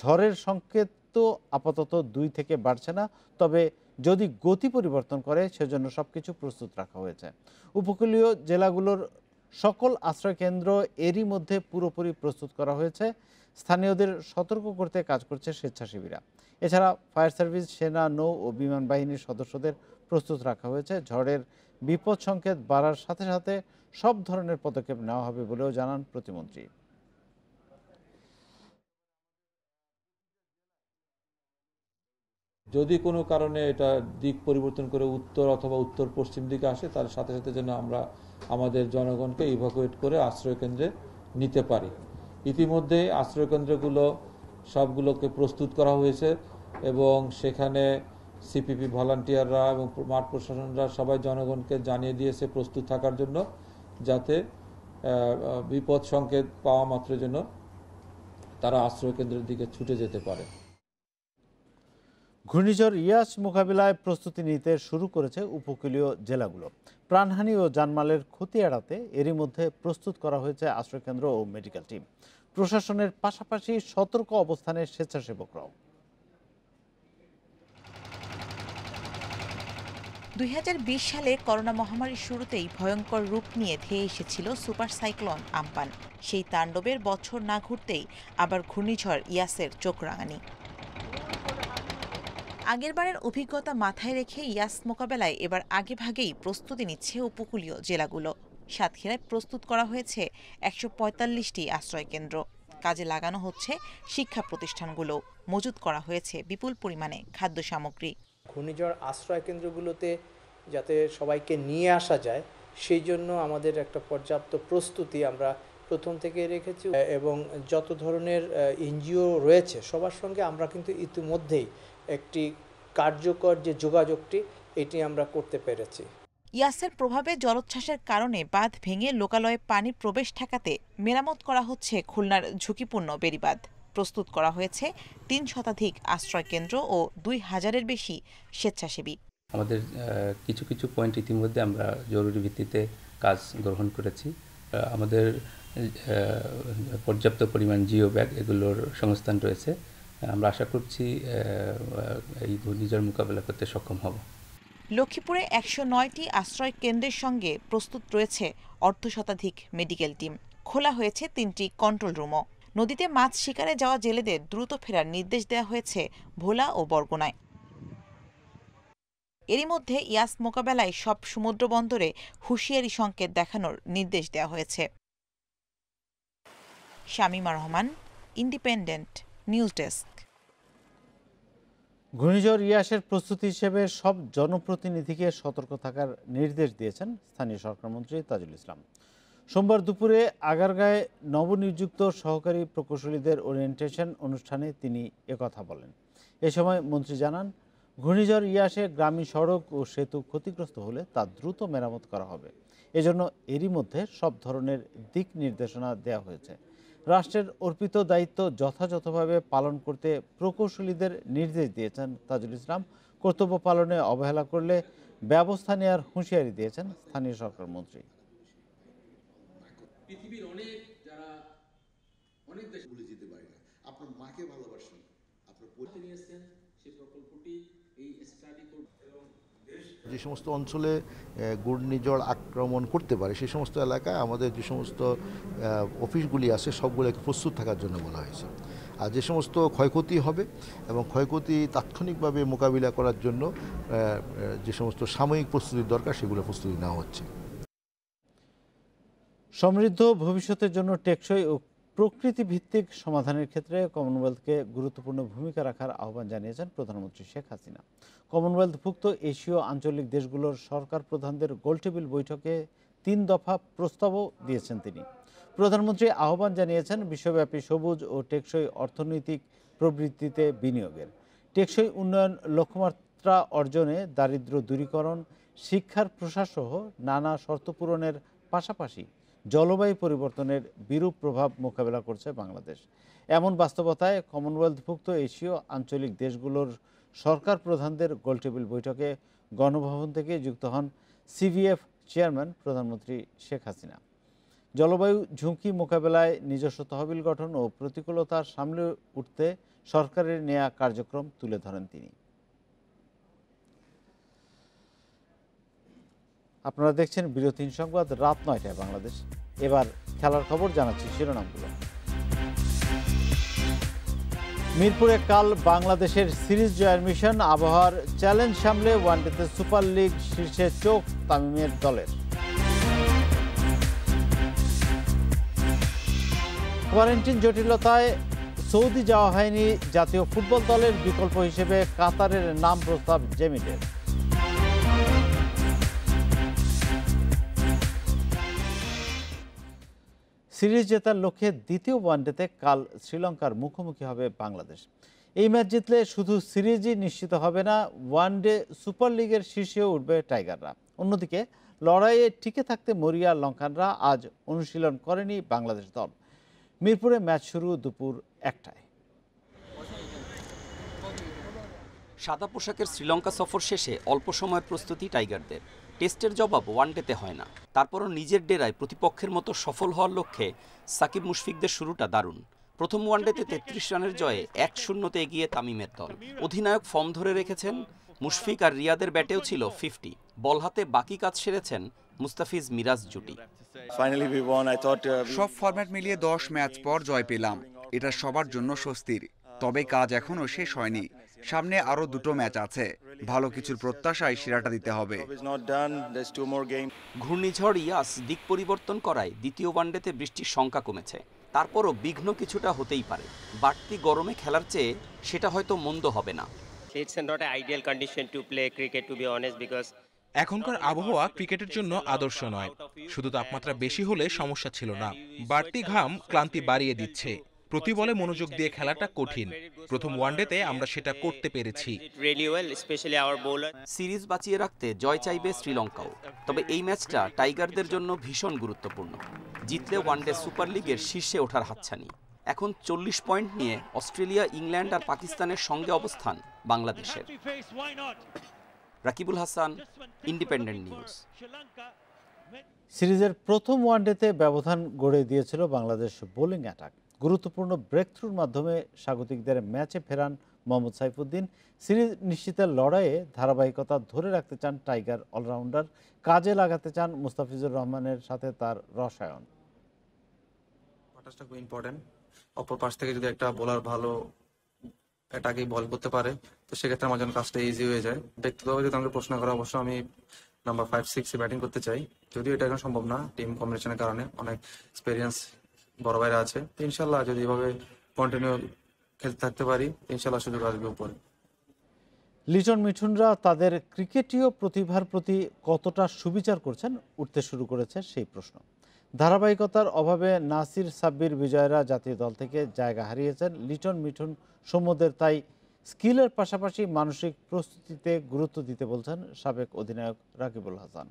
ঝড়ের সংকেত তো আপাতত 2 থেকে বাড়ছে না, তবে যদি গতি পরিবর্তন করে সেজন্য সবকিছু প্রস্তুত রাখা হয়েছে। উপকূলীয় জেলাগুলোর সকল আশ্রয়কেন্দ্র এরই মধ্যে পুরোপুরি প্রস্তুত করা হয়েছে। স্থানীয়দের সতর্ক করতে কাজ করছে স্বেচ্ছাসেবীরা। এছাড়া ফায়ার সার্ভিস, সেনা, নৌ ও বিমান বাহিনীর সদস্যদের প্রস্তুত রাখা হয়েছে। ঝড়ের বিপদ সংকেত বাড়ার সাথে সাথে সব ধরনের পদক্ষেপ নেওয়া হবে বলেও জানান প্রতিমন্ত্রী। যদি কোনো কারণে এটা দিক পরিবর্তন করে উত্তর অথবা উত্তর পশ্চিম দিকে আসে, তার সাথে সাথে যেন আমরা আমাদের জনগণকে ইভাকুয়েট করে আশ্রয়কেন্দ্রে নিতে পারি। ইতিমধ্যে আশ্রয়কেন্দ্রগুলো সবগুলোকে প্রস্তুত করা হয়েছে এবং সেখানে সিপিপি ভলান্টিয়াররা এবং মাঠ প্রশাসনরা সবাই জনগণকে জানিয়ে দিয়েছে প্রস্তুত থাকার জন্য, যাতে বিপদ সংকেত পাওয়া মাত্র যেন তারা আশ্রয়কেন্দ্রের দিকে ছুটে যেতে পারে। ঘূর্ণিঝড় ইয়াস মোকাবিলায় প্রস্তুতি নিতে শুরু করেছে উপকূলীয় জেলাগুলো। প্রাণহানি ও জানমালের ক্ষতি এড়াতে এরই মধ্যে প্রস্তুত করা হয়েছে আশ্রয়কেন্দ্র ও মেডিকেল টিম। প্রশাসনের পাশাপাশি সতর্ক অবস্থানে স্বেচ্ছাসেবকরাও। 2020 সালে করোনা মহামারীর শুরুতেই ভয়ঙ্কর রূপ নিয়ে ধেয়ে এসেছিল সুপার সাইক্লোন আম্পান। সেই তাণ্ডবের বছর না ঘুরতেই আবার ঘূর্ণিঝড় ইয়াসের চোখ রাঙানি। আগেরবারের অভিজ্ঞতা মাথায় রেখে ইয়াস মোকাবেলায় এবার আগেভাগেই প্রস্তুতি নিচ্ছে উপকূলীয় জেলাগুলো। সাতক্ষীরায় প্রস্তুত করা হয়েছে 145টি আশ্রয়কেন্দ্র। কাজে লাগানো হচ্ছে শিক্ষা প্রতিষ্ঠানগুলো। মজুত করা হয়েছে বিপুল পরিমাণে খাদ্য সামগ্রী। ঘূর্ণিঝড় আশ্রয় কেন্দ্রগুলোতে যাতে সবাইকে নিয়ে আসা যায়, সেই জন্য আমাদের একটা পর্যাপ্ত প্রস্তুতি আমরা প্রথম থেকে রেখেছি এবং যত ধরনের এনজিও রয়েছে সবার সঙ্গে আমরা কিন্তু ইতিমধ্যেই একটি কার্যকর যে যোগাযোগটি এটি আমরা করতে পেরেছি। ইয়াসের প্রভাবে জলোচ্ছ্বাসের কারণে বাঁধ ভেঙে লোকালয়ে পানি প্রবেশ ঠেকাতে মেরামত করা হচ্ছে খুলনার ঝুঁকিপূর্ণ বেড়িবাঁধ। প্রস্তুত করা হয়েছে 3 শতাধিক আশ্রয়কেন্দ্র ও 2000-এর বেশি স্বেচ্ছাসেবী। আমাদের কিছু কিছু পয়েন্ট ইতিমধ্যে আমরা জরুরি ভিত্তিতে কাজ গ্রহণ করেছি। আমাদের পর্যাপ্ত পরিমাণ জিও ব্যাগ এগুলোর সংস্থান রয়েছে। আমরা আশা করছি এই ঘূর্ণিঝড় মোকাবেলা করতে সক্ষম হব। লক্ষ্মীপুরে 109টি আশ্রয় কেন্দ্রের সঙ্গে প্রস্তুত রয়েছে 1/2 শতাধিক মেডিকেল টিম। খোলা হয়েছে 3টি কন্ট্রোল রুমও। নদীতে মাছ শিকারে যাওয়া জেলেদের দ্রুত ফেরার নির্দেশ দেওয়া হয়েছে ভোলা ও বরগুনায়। এরই মধ্যে ইয়াস মোকাবেলায় সব সমুদ্র বন্দরে হুঁশিয়ারি সংকেত দেখানোর নির্দেশ দেওয়া হয়েছে। Shamima Rahman, independent news desk. ঘূর্ণিঝড় ইয়াসের প্রস্তুতি হিসেবে সব জনপ্রতিনিধিকে সতর্ক থাকার নির্দেশ দিয়েছেন স্থানীয় সরকারমন্ত্রী তাজুল ইসলাম। সোমবার দুপুরে আগারগাঁয়ে নবনিযুক্ত সহকারী প্রকৌশলীদের ওরিয়েন্টেশন অনুষ্ঠানে তিনি একথা বলেন। এ সময় মন্ত্রী জানান, ঘূর্ণিঝড় ইয়াসে গ্রামীণ সড়ক ও সেতু ক্ষতিগ্রস্ত হলে তা দ্রুত মেরামত করা হবে। এজন্য এরই মধ্যে সব ধরনের দিক নির্দেশনা দেওয়া হয়েছে। রাষ্ট্রের অর্পিত দায়িত্ব যথাযথভাবে পালন করতে প্রকৌশলীদের নির্দেশ দিয়েছেন তাজুল ইসলাম। কর্তব্য পালনে অবহেলা করলে ব্যবস্থা নেওয়ার হুঁশিয়ারি দিয়েছেন স্থানীয় সরকার মন্ত্রী। পৃথিবীর অনেক দেশ ভুলে যেতে পারে না। আপনার মাকে ভালোবাসেন, আপনার পড়তে নিয়েছেন, সেই প্রকল্পটি এই স্টাডি এবং যে সমস্ত অঞ্চলে ঘূর্ণিঝড় আক্রমণ করতে পারে সেই সমস্ত এলাকায় আমাদের যে সমস্ত অফিসগুলি আছে সবগুলোকে প্রস্তুত থাকার জন্য বলা হয়েছে। আর যে সমস্ত ক্ষয়ক্ষতি হবে এবং ক্ষয়ক্ষতি তাৎক্ষণিকভাবে মোকাবিলা করার জন্য যে সমস্ত সাময়িক প্রস্তুতির দরকার সেগুলো প্রস্তুতি নেওয়া হচ্ছে। সমৃদ্ধ ভবিষ্যতের জন্য টেকসই ও প্রকৃতিভিত্তিক সমাধানের ক্ষেত্রে কমনওয়েলথকে গুরুত্বপূর্ণ ভূমিকা রাখার আহ্বান জানিয়েছেন প্রধানমন্ত্রী শেখ হাসিনা। কমনওয়েলথভুক্ত এশীয় আঞ্চলিক দেশগুলোর সরকার প্রধানদের গোলটেবিল বৈঠকে 3 দফা প্রস্তাবও দিয়েছেন তিনি। প্রধানমন্ত্রী আহ্বান জানিয়েছেন বিশ্বব্যাপী সবুজ ও টেকসই অর্থনৈতিক প্রবৃদ্ধিতে বিনিয়োগের, টেকসই উন্নয়ন লক্ষ্যমাত্রা অর্জনে দারিদ্র্য দূরীকরণ, শিক্ষার প্রসারসহ নানা শর্ত পূরণের পাশাপাশি জলবায়ু পরিবর্তনের বিরূপ প্রভাব মোকাবেলা করছে বাংলাদেশ। এমন বাস্তবতায় কমনওয়েলথভুক্ত এশীয় আঞ্চলিক দেশগুলোর সরকার প্রধানদের গোলটেবিল বৈঠকে গণভবন থেকে যুক্ত হন সিভিএফ চেয়ারম্যান প্রধানমন্ত্রী শেখ হাসিনা। জলবায়ু ঝুঁকি মোকাবেলায় নিজস্ব তহবিল গঠন ও প্রতিকূলতা সামলে উঠতে সরকারের নেয়া কার্যক্রম তুলে ধরেন তিনি। আপনারা দেখছেন বিরতিহীন সংবাদ, রাত 9টায় বাংলাদেশ। এবার খেলার খবর জানাচ্ছি শিরোনামগুলো। মিরপুরে কাল বাংলাদেশের সিরিজ জয়ের মিশন, আবহাওয়ার চ্যালেঞ্জ সামলে ওয়ানডেতে সুপার লিগ শীর্ষে চোখ তামিমের দলের। কোয়ারেন্টিন জটিলতায় সৌদি যাওয়া হয়নি জাতীয় ফুটবল দলের, বিকল্প হিসেবে কাতারের নাম প্রস্তাব জেমিদের। সিরিজ জেতার লক্ষ্যে দ্বিতীয় ওয়ানডেতে কাল শ্রীলঙ্কার মুখোমুখি হবে বাংলাদেশ। এই ম্যাচ জিতলে শুধু সিরিজই নিশ্চিত হবে না, ওয়ানডে সুপার লিগের শীর্ষেও উঠবে টাইগাররা। অন্যদিকে লড়াইয়ে টিকে থাকতে মরিয়া লঙ্কানরা আজ অনুশীলন করেনি বাংলাদেশ দল। মিরপুরে ম্যাচ শুরু দুপুর 1টায়। সাদা পোশাকের শ্রীলঙ্কা সফর শেষে অল্প সময়ের প্রস্তুতি টাইগারদের। টেস্টের জবাব ওয়ানডেতে হয় না, তারপরও নিজের ডেরায় প্রতিপক্ষের মতো সফল হওয়ার লক্ষ্যে সাকিব মুশফিকদের শুরুটা দারুণ। প্রথম ওয়ানডেতে 33 রানের জয়ে 1-0 এগিয়ে তামিমের দল। অধিনায়ক ফর্ম ধরে রেখেছেন, মুশফিক আর রিয়াদের ব্যাটেও ছিল 50। বল হাতে বাকি কাজ সেরেছেন মুস্তাফিজ মিরাজ জুটি। সব ফরম্যাট মিলিয়ে 10 ম্যাচ পর জয় পেলাম, এটা সবার জন্য স্বস্তির। তবে কাজ এখনো শেষ হয়নি, সামনে আরো 2টো ম্যাচ আছে। ভালো কিছুর প্রত্যাশায় সেরাটা দিতে হবে। ঘূর্ণিঝড় ইয়াস দিক পরিবর্তন করায় দ্বিতীয় ওয়ানডেতে বৃষ্টির সংখ্যা কমেছে। তারপরও বিঘ্ন কিছুটা হতেই পারে। বাড়তি গরমে খেলার চেয়ে সেটা হয়তো মন্দ হবে না। এখনকার আবহাওয়া ক্রিকেটের জন্য আদর্শ নয়। শুধু তাপমাত্রা বেশি হলে সমস্যা ছিল না, বাড়তি ঘাম ক্লান্তি বাড়িয়ে দিচ্ছে। প্রতি বলে মনোযোগ দিয়ে খেলাটা কঠিন। প্রথম ওয়ানডেতে আমরা সেটা করতে পেরেছি। সিরিজ বাঁচিয়ে রাখতে জয় চাইবে শ্রীলঙ্কাও। তবে এই ম্যাচটা টাইগারদের জন্য ভীষণ গুরুত্বপূর্ণ। জিতলে ওয়ানডে সুপার লিগের শীর্ষে ওঠার হাতছানি। এখন 40 পয়েন্ট নিয়ে অস্ট্রেলিয়া, ইংল্যান্ড আর পাকিস্তানের সঙ্গে অবস্থান বাংলাদেশের। Rakibul Hasan, independent news. সিরিজের প্রথম ওয়ানডেতে ব্যবধান গড়ে দিয়েছিল বাংলাদেশ বোলিং অ্যাটাক। গুরুত্বপূর্ণ ব্রেকথ্রুর মাধ্যমে স্বাগতিকদের ম্যাচে ফেরান মোহাম্মদ সাইফুদ্দিন। সিরিজ নিশ্চিতের লড়াইয়ে ধারাবাহিকতা ধরে রাখতে চান টাইগার অলরাউন্ডার, কাজে লাগাতে চান মুস্তাফিজুর রহমানের সাথে তার রসায়ন। খুব ইম্পর্টেন্ট। অপর পাশ থেকে যদি একটা বোলার ভালো এটাকে বল করতে পারে তো সেক্ষেত্রে আমার জন্য কাজটা ইজি হয়ে যায়। ব্যক্তিগতভাবে যদি আমাকে প্রশ্ন করা, অবশ্য আমি নাম্বার 5-6 ব্যাটিং করতে চাই, যদিও এটা এখন সম্ভব না টিম কম্বিনেশনের কারণে। অনেক এক্সপিরিয়েন্স বড় বাইরে আছে। ইনশাল্লাহ যদি এভাবে কন্টিনিউ খেলতে থাকতে পারি, ইনশাল্লাহ সুযোগ আসবে উপরে। লিটন মিঠুনরা তাদের ক্রিকেটীয় প্রতিভার প্রতি কতটা সুবিচার করছেন, উঠতে শুরু করেছে সেই প্রশ্ন। ধারাবাহিকতার অভাবে নাসির সাব্বির বিজয়রা জাতীয় দল থেকে জায়গা হারিয়েছেন। লিটন মিঠুন সৌম্যদের তাই স্কিলের পাশাপাশি মানসিক প্রস্তুতিতে গুরুত্ব দিতে বলছেন সাবেক অধিনায়ক রাকিবুল হাসান।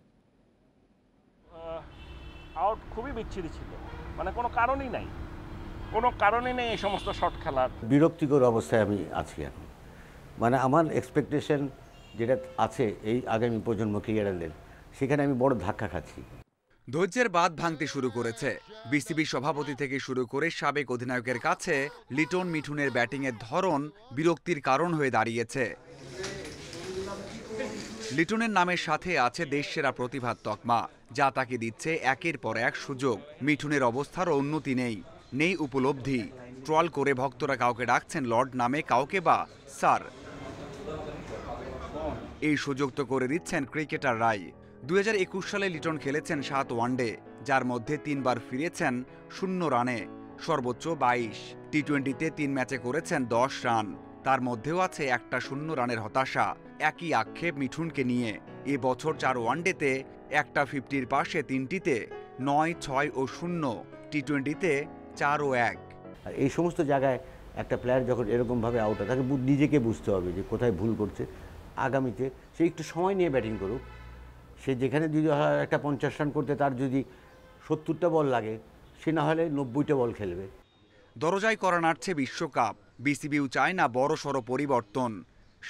আউট খুবই বিচ্ছিরি ছিল, মানে কোনো কারণই নাই, এই সমস্ত শট খেলার। বিরক্তিকর অবস্থায় আমি আছি এখন। মানে আমার এক্সপেকটেশন যেটা আছে এই আগামী প্রজন্ম ক্রিকেটারদের, সেখানে আমি বড় ধাক্কা খাচ্ছি। ধৈর্যের বাঁধ ভাঙতে শুরু করেছে। বিসিবি সভাপতি থেকে শুরু করে সাবেক অধিনায়কের কাছে লিটন মিঠুনের ব্যাটিংয়ের ধরন বিরক্তির কারণ হয়ে দাঁড়িয়েছে। লিটনের নামের সাথে আছে দেশসেরা প্রতিভার তকমা, যা তাকে দিচ্ছে একের পর এক সুযোগ। মিঠুনের অবস্থারও উন্নতি নেই উপলব্ধি। ট্রল করে ভক্তরা কাউকে ডাকছেন লর্ড নামে, কাউকে বা স্যার। এই সুযোগ তো করে দিচ্ছেন ক্রিকেটাররাই। 2021 সালে লিটন খেলেছেন 7 ওয়ানডে, যার মধ্যে 3 বার ফিরেছেন 0 রানে। সর্বোচ্চ 22। টি-20তে 3 ম্যাচে করেছেন 10 রান। তার মধ্যেও আছে একটা 0 রানের হতাশা। একই আক্ষেপ মিঠুনকে নিয়ে। এবছর 4 ওয়ানডেতে একটা 50-র পাশে 3টিতে 9, 6 ও 0। টি-20তে 4 ও 1। আর এই সমস্ত জায়গায় একটা প্লেয়ার যখন এরকমভাবে আউট হয় তাকে নিজেকে বুঝতে হবে যে কোথায় ভুল করছে। আগামীতে সে একটু সময় নিয়ে ব্যাটিং করুক। সে যেখানে যদি একটা 50 রান করতে তার যদি 70টা বল লাগে, সে না হলে 90টা বল খেলবে। দরজায় করা নাড়ছে বিশ্বকাপ। বিসিবিও চায় না বড়সড় পরিবর্তন।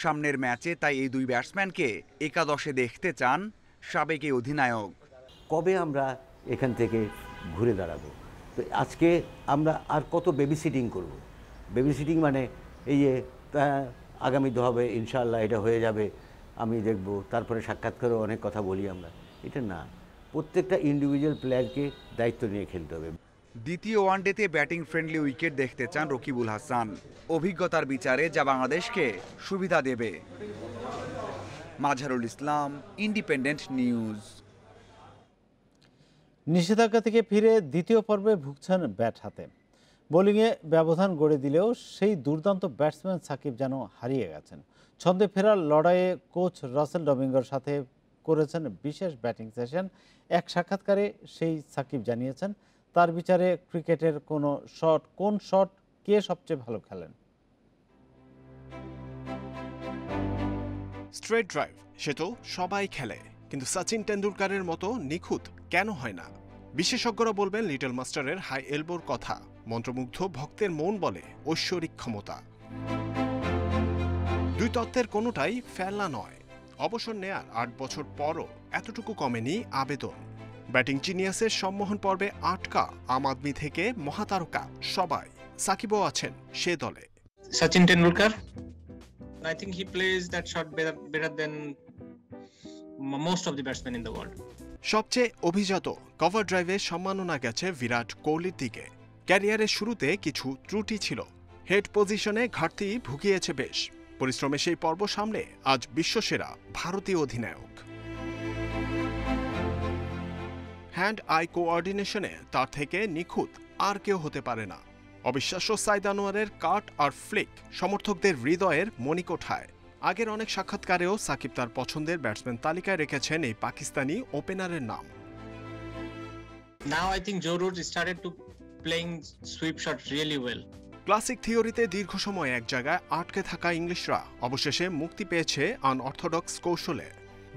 সামনের ম্যাচে তাই এই দুই ব্যাটসম্যানকে একাদশে দেখতে চান সাবেক এই অধিনায়ক। কবে আমরা এখান থেকে ঘুরে দাঁড়াবো? তো আজকে আমরা আর কত বেবি সিটিং করব? বেবি সিটিং মানে এই যে আগামী হবে ইনশাআল্লাহ, এটা হয়ে যাবে, আমি দেখব, তারপরে সাক্ষাৎকারেও অনেক কথা বলি আমরা। এটা না, প্রত্যেকটা ইন্ডিভিজুয়াল প্লেয়ারকে দায়িত্ব নিয়ে খেলতে হবে। দ্বিতীয় ওয়ানডেতে ব্যাটিং ফ্রেন্ডলি উইকেট দেখতে চান রকিবুল হাসান। অভিজ্ঞতার বিচারে যা বাংলাদেশকে সুবিধা দেবে। Mazharul Islam, independent news. নিষেধাজ্ঞা থেকে ফিরে দ্বিতীয় পর্বে ভুগছেন ব্যাট হাতে। বোলিংয়ে ব্যবধান গড়ে দিলেও সেই দুর্দান্ত ব্যাটসম্যান সাকিব যেন হারিয়ে গেছেন। ছন্দে ফেরার লড়াইয়ে কোচ রাসেল ডমিঙ্গোর সাথে করেছেন বিশেষ ব্যাটিং সেশন। এক সাক্ষাৎকারে সেই সাকিব জানিয়েছেন তার বিচারে ক্রিকেটের কোন শট কে সবচেয়ে ভালো খেলেন। স্ট্রেট ড্রাইভ সে তো সবাই খেলে, কিন্তু সচিন টেন্ডুলকারের মতো নিখুঁত কেন হয় না? বিশেষজ্ঞরা বলবেন লিটল মাস্টারের হাই এলবোর কথা। মন্ত্রমুগ্ধ ভক্তের মন বলে ঐশ্বরিক ক্ষমতা। দুই তত্ত্বের কোনোটাই ফেলনা নয়। অবসর নেয়ার 8 বছর পরও এতটুকু কমেনি আবেদন। ব্যাটিং জিনিয়াসের সম্মোহন পর্বে আটকা আম আদমি থেকে মহাতারকা সবাই, সাকিবও আছেন সে দলে। Sachin Tendulkar, I think he plays that shot better than most of the batsmen in the world. সবচেয়ে অভিজাত কভার ড্রাইভে সম্মাননা গেছে বিরাট কোহলির দিকে। ক্যারিয়ারের শুরুতে কিছু ত্রুটি ছিল, হেড পজিশনে ঘাটতি ভুগিয়েছে বেশ। পরিশ্রমে সেই পর্ব সামলে আজ বিশ্বসেরা ভারতীয় অধিনায়ক। হ্যান্ড আই কোঅর্ডিনেশনে তার থেকে নিখুঁত আর কেউ হতে পারে না। অবিশ্বাস্য সাইদ আনোয়ারের কাট আর ফ্লিক সমর্থকদের হৃদয়ের মণিকোঠায়। আগের অনেক সাক্ষাৎকারেও সাকিব তার পছন্দের ব্যাটসম্যান তালিকায় রেখেছেন এই পাকিস্তানি ওপেনারের নাম। Now I think Joe Root started to playing sweep shots really well. Classic থিওরিতে দীর্ঘ সময় এক জায়গায় আটকে থাকা ইংলিশরা অবশেষে মুক্তি পেয়েছে আনঅর্থোডক্স কৌশলে।